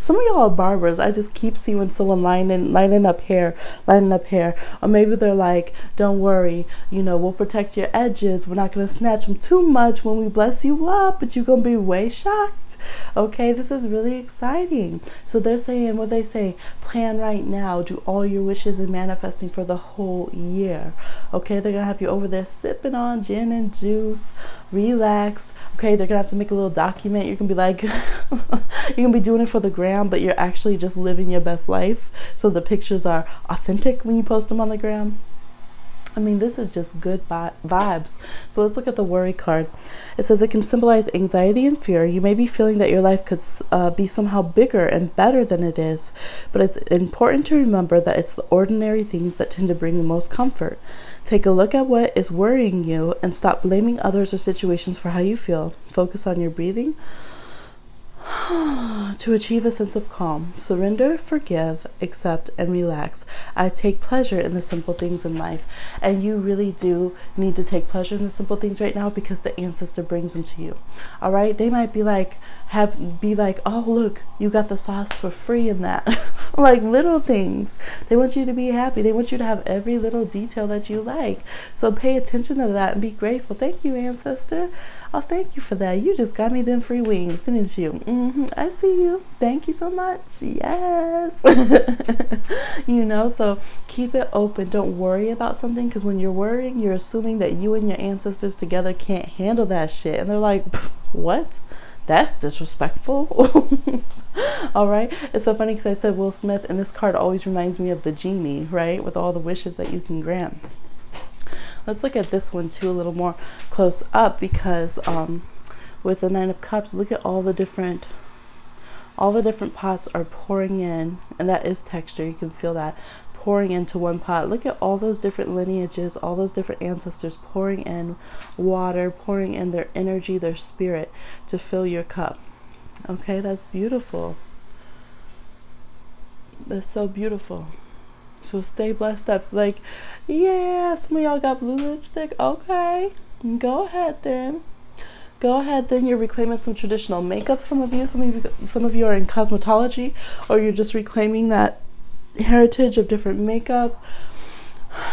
Some of y'all are barbers. I just keep seeing someone lining up hair. Or maybe they're like, don't worry, you know, we'll protect your edges. We're not going to snatch them too much when we bless you up, but you're going to be way shocked. Okay, this is really exciting. So they're saying, what they say, plan right now, do all your wishes and manifesting for the whole year. Okay, they're gonna have you over there sipping on gin and juice, relax. Okay, they're gonna have to make a little document. You can be like, you're gonna be doing it for the gram, but you're actually just living your best life, so the pictures are authentic when you post them on the gram. I mean, this is just good vibes. So let's look at the worry card. It says it can symbolize anxiety and fear. You may be feeling that your life could be somehow bigger and better than it is, but it's important to remember that it's the ordinary things that tend to bring the most comfort. Take a look at what is worrying you and stop blaming others or situations for how you feel. Focus on your breathing to achieve a sense of calm. Surrender, forgive, accept, and relax. I take pleasure in the simple things in life. And you really do need to take pleasure in the simple things right now, because the ancestor brings them to you. All right, they might be like, oh look, you got the sauce for free in that. Like little things. They want you to be happy. They want you to have every little detail that you like. So pay attention to that and be grateful. Thank you, ancestor. Oh, thank you for that. You just got me them free wings, didn't you? I see you. Thank you so much. Yes. You know, so keep it open. Don't worry about something, because when you're worrying, you're assuming that you and your ancestors together can't handle that shit. And they're like, what? That's disrespectful. All right. It's so funny because I said Will Smith, and this card always reminds me of the genie, right? With all the wishes that you can grant. Let's look at this one too a little more close up, because with the Nine of Cups, look at all the different pots are pouring in, and that is texture. You can feel that pouring into one pot. Look at all those different lineages, all those different ancestors pouring in water, pouring in their energy, their spirit to fill your cup. Okay, that's beautiful. That's so beautiful. So stay blessed up. Like, yeah, some of y'all got blue lipstick. Okay, go ahead then. Go ahead then. You're reclaiming some traditional makeup. Some of you are in cosmetology, or you're just reclaiming that heritage of different makeup.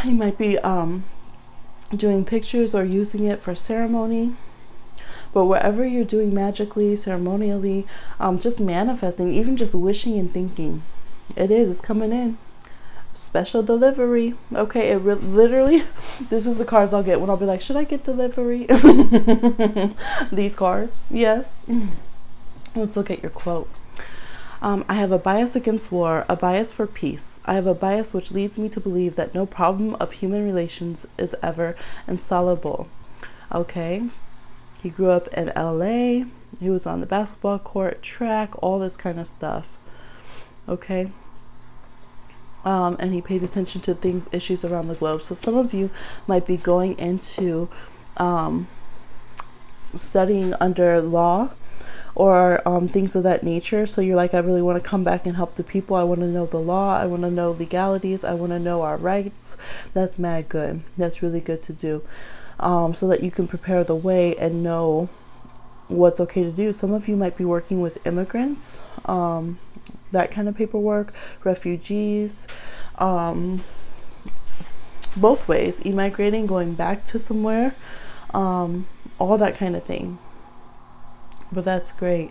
You might be doing pictures or using it for ceremony. But wherever you're doing magically, ceremonially, just manifesting, even just wishing and thinking, it's coming in. Special delivery. Okay, it literally, this is the cards I'll get when I'll be like, should I get delivery? These cards, yes. Let's look at your quote. I have a bias against war, a bias for peace. I have a bias which leads me to believe that no problem of human relations is ever insoluble. Okay, he grew up in LA. He was on the basketball court, track, all this kind of stuff. Okay. And he paid attention to issues around the globe. So some of you might be going into studying under law or things of that nature. So you're like, I really want to come back and help the people. I want to know the law. I want to know legalities. I want to know our rights. That's mad good. That's really good to do, so that you can prepare the way and know what's okay to do. Some of you might be working with immigrants, that kind of paperwork, refugees, both ways, immigrating, going back to somewhere, all that kind of thing. But that's great.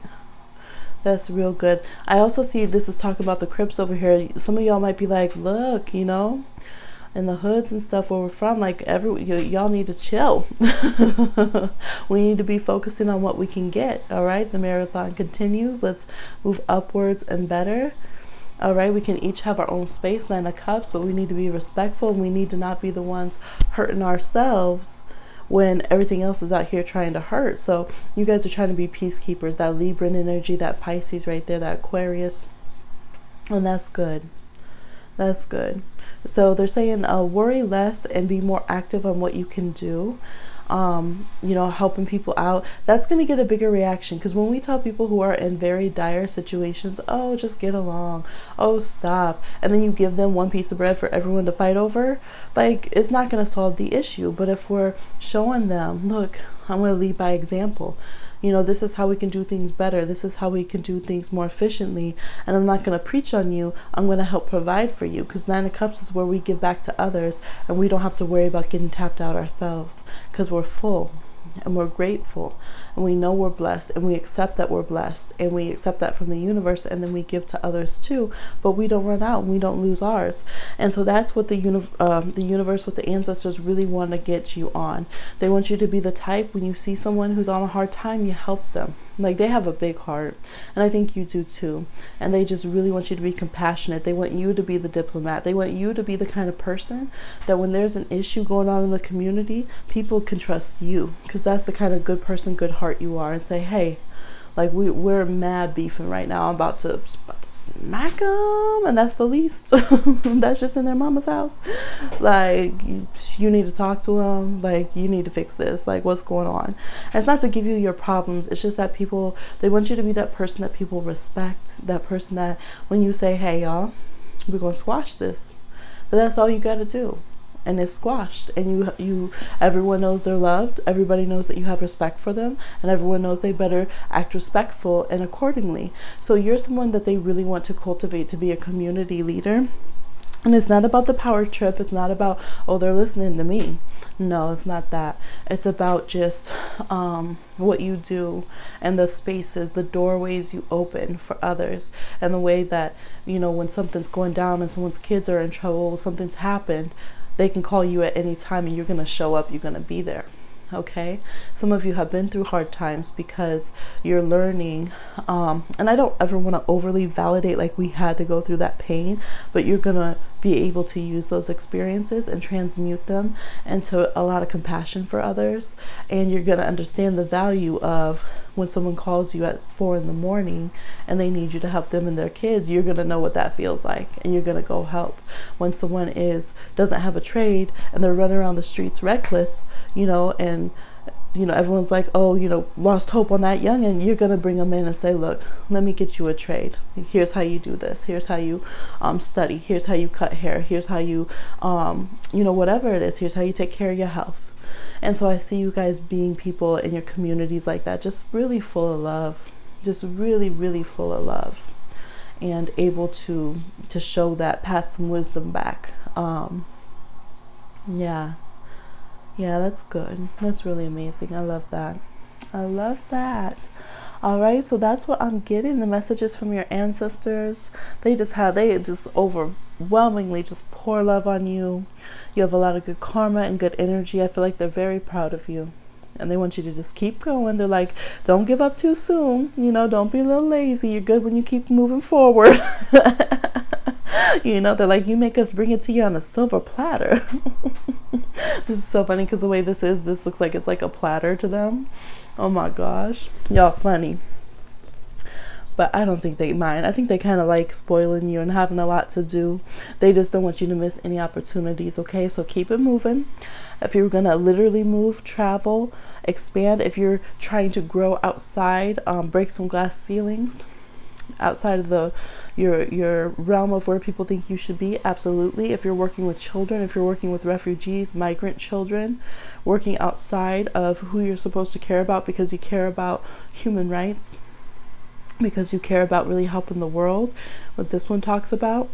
That's real good. I also see this is talking about the Crips over here. Some of y'all might be like, look, you know, in the hoods and stuff where we're from, like y'all need to chill. We need to be focusing on what we can get. All right, the marathon continues. Let's move upwards and better. All right, we can each have our own space, Nine of Cups, but we need to be respectful, and we need to not be the ones hurting ourselves when everything else is out here trying to hurt. So you guys are trying to be peacekeepers, that Libran energy, that Pisces right there, that Aquarius, and that's good. That's good. So they're saying worry less and be more active on what you can do. you know, helping people out, that's going to get a bigger reaction. Because when we tell people who are in very dire situations, oh, just get along, oh, stop, and then you give them one piece of bread for everyone to fight over, like, it's not going to solve the issue. But if we're showing them, look, I'm going to lead by example. You know, this is how we can do things better. This is how we can do things more efficiently. And I'm not going to preach on you. I'm going to help provide for you. Because Nine of Cups is where we give back to others. And we don't have to worry about getting tapped out ourselves. Because we're full. And we're grateful. And we know we're blessed. And we accept that we're blessed. And we accept that from the universe. And then we give to others too. But we don't run out. And we don't lose ours. And so that's what the universe, what the ancestors really want to get you on. They want you to be the type, when you see someone who's on a hard time, you help them. Like, they have a big heart, and I think you do too. And they just really want you to be compassionate. They want you to be the diplomat. They want you to be the kind of person that when there's an issue going on in the community, people can trust you, because that's the kind of good person, good heart you are, and say, hey, like, we're mad beefing right now. I'm about to smack them, and that's the least. That's just in their mama's house. Like, you need to talk to them. Like, you need to fix this. Like, what's going on? And it's not to give you your problems. It's just that people, they want you to be that person that people respect. That person that when you say, hey, y'all, we're going to squash this. But that's all you got to do. And it's squashed, and everyone knows they're loved. Everybody knows that you have respect for them, and everyone knows they better act respectful and accordingly. So you're someone that they really want to cultivate to be a community leader. And it's not about the power trip. It's not about, oh, they're listening to me. No, it's not that. It's about just what you do, and the spaces, the doorways you open for others, and the way that, you know, when something's going down and someone's kids are in trouble, something's happened, they can call you at any time, and you're going to show up. You're going to be there. Okay, some of you have been through hard times because you're learning, and I don't ever want to overly validate like we had to go through that pain, but you're gonna be able to use those experiences and transmute them into a lot of compassion for others. And you're gonna understand the value of when someone calls you at 4 in the morning and they need you to help them and their kids. You're gonna know what that feels like, and you're gonna go help. When someone doesn't have a trade and they're running around the streets reckless, you know, and you know, everyone's like, oh, you know, lost hope on that youngin', you're gonna bring them in and say, look, let me get you a trade. Here's how you do this. Here's how you study. Here's how you cut hair. Here's how you you know, whatever it is. Here's how you take care of your health. And so I see you guys being people in your communities like that, just really full of love, just really, really full of love, and able to show that, pass some wisdom back. Yeah, that's good. That's really amazing. I love that. I love that. All right, so that's what I'm getting. The messages from your ancestors. They just overwhelmingly just pour love on you. You have a lot of good karma and good energy. I feel like they're very proud of you, and they want you to just keep going. They're like, don't give up too soon. You know, don't be a little lazy. You're good when you keep moving forward. You know, they're like, you make us bring it to you on a silver platter. This is so funny because the way this looks like it's like a platter to them. Oh my gosh, y'all funny. But I don't think they mind. I think they kind of like spoiling you and having a lot to do. They just don't want you to miss any opportunities. Okay, so keep it moving. If you're gonna literally move, travel, expand, if you're trying to grow outside, break some glass ceilings outside of your realm of where people think you should be, absolutely. If you're working with children, if you're working with refugees, migrant children, working outside of who you're supposed to care about because you care about human rights, because you care about really helping the world, what this one talks about,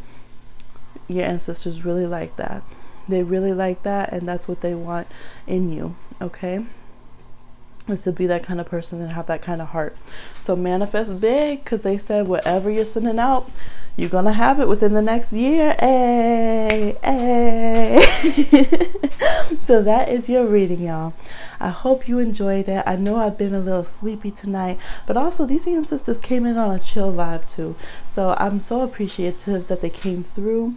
your ancestors really like that. They really like that, and that's what they want in you. Okay, is to be that kind of person and have that kind of heart. So manifest big, because they said whatever you're sending out, you're gonna have it within the next year. Hey. So that is your reading, y'all. I hope you enjoyed it. I know I've been a little sleepy tonight, but also these ancestors came in on a chill vibe too, so I'm so appreciative that they came through.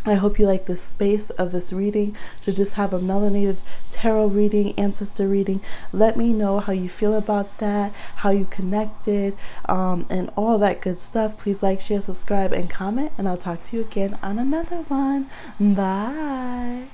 I hope you like this space of this reading, to just have a melanated tarot reading, ancestor reading. Let me know how you feel about that, how you connected, and all that good stuff. Please like, share, subscribe, and comment, and I'll talk to you again on another one. Bye.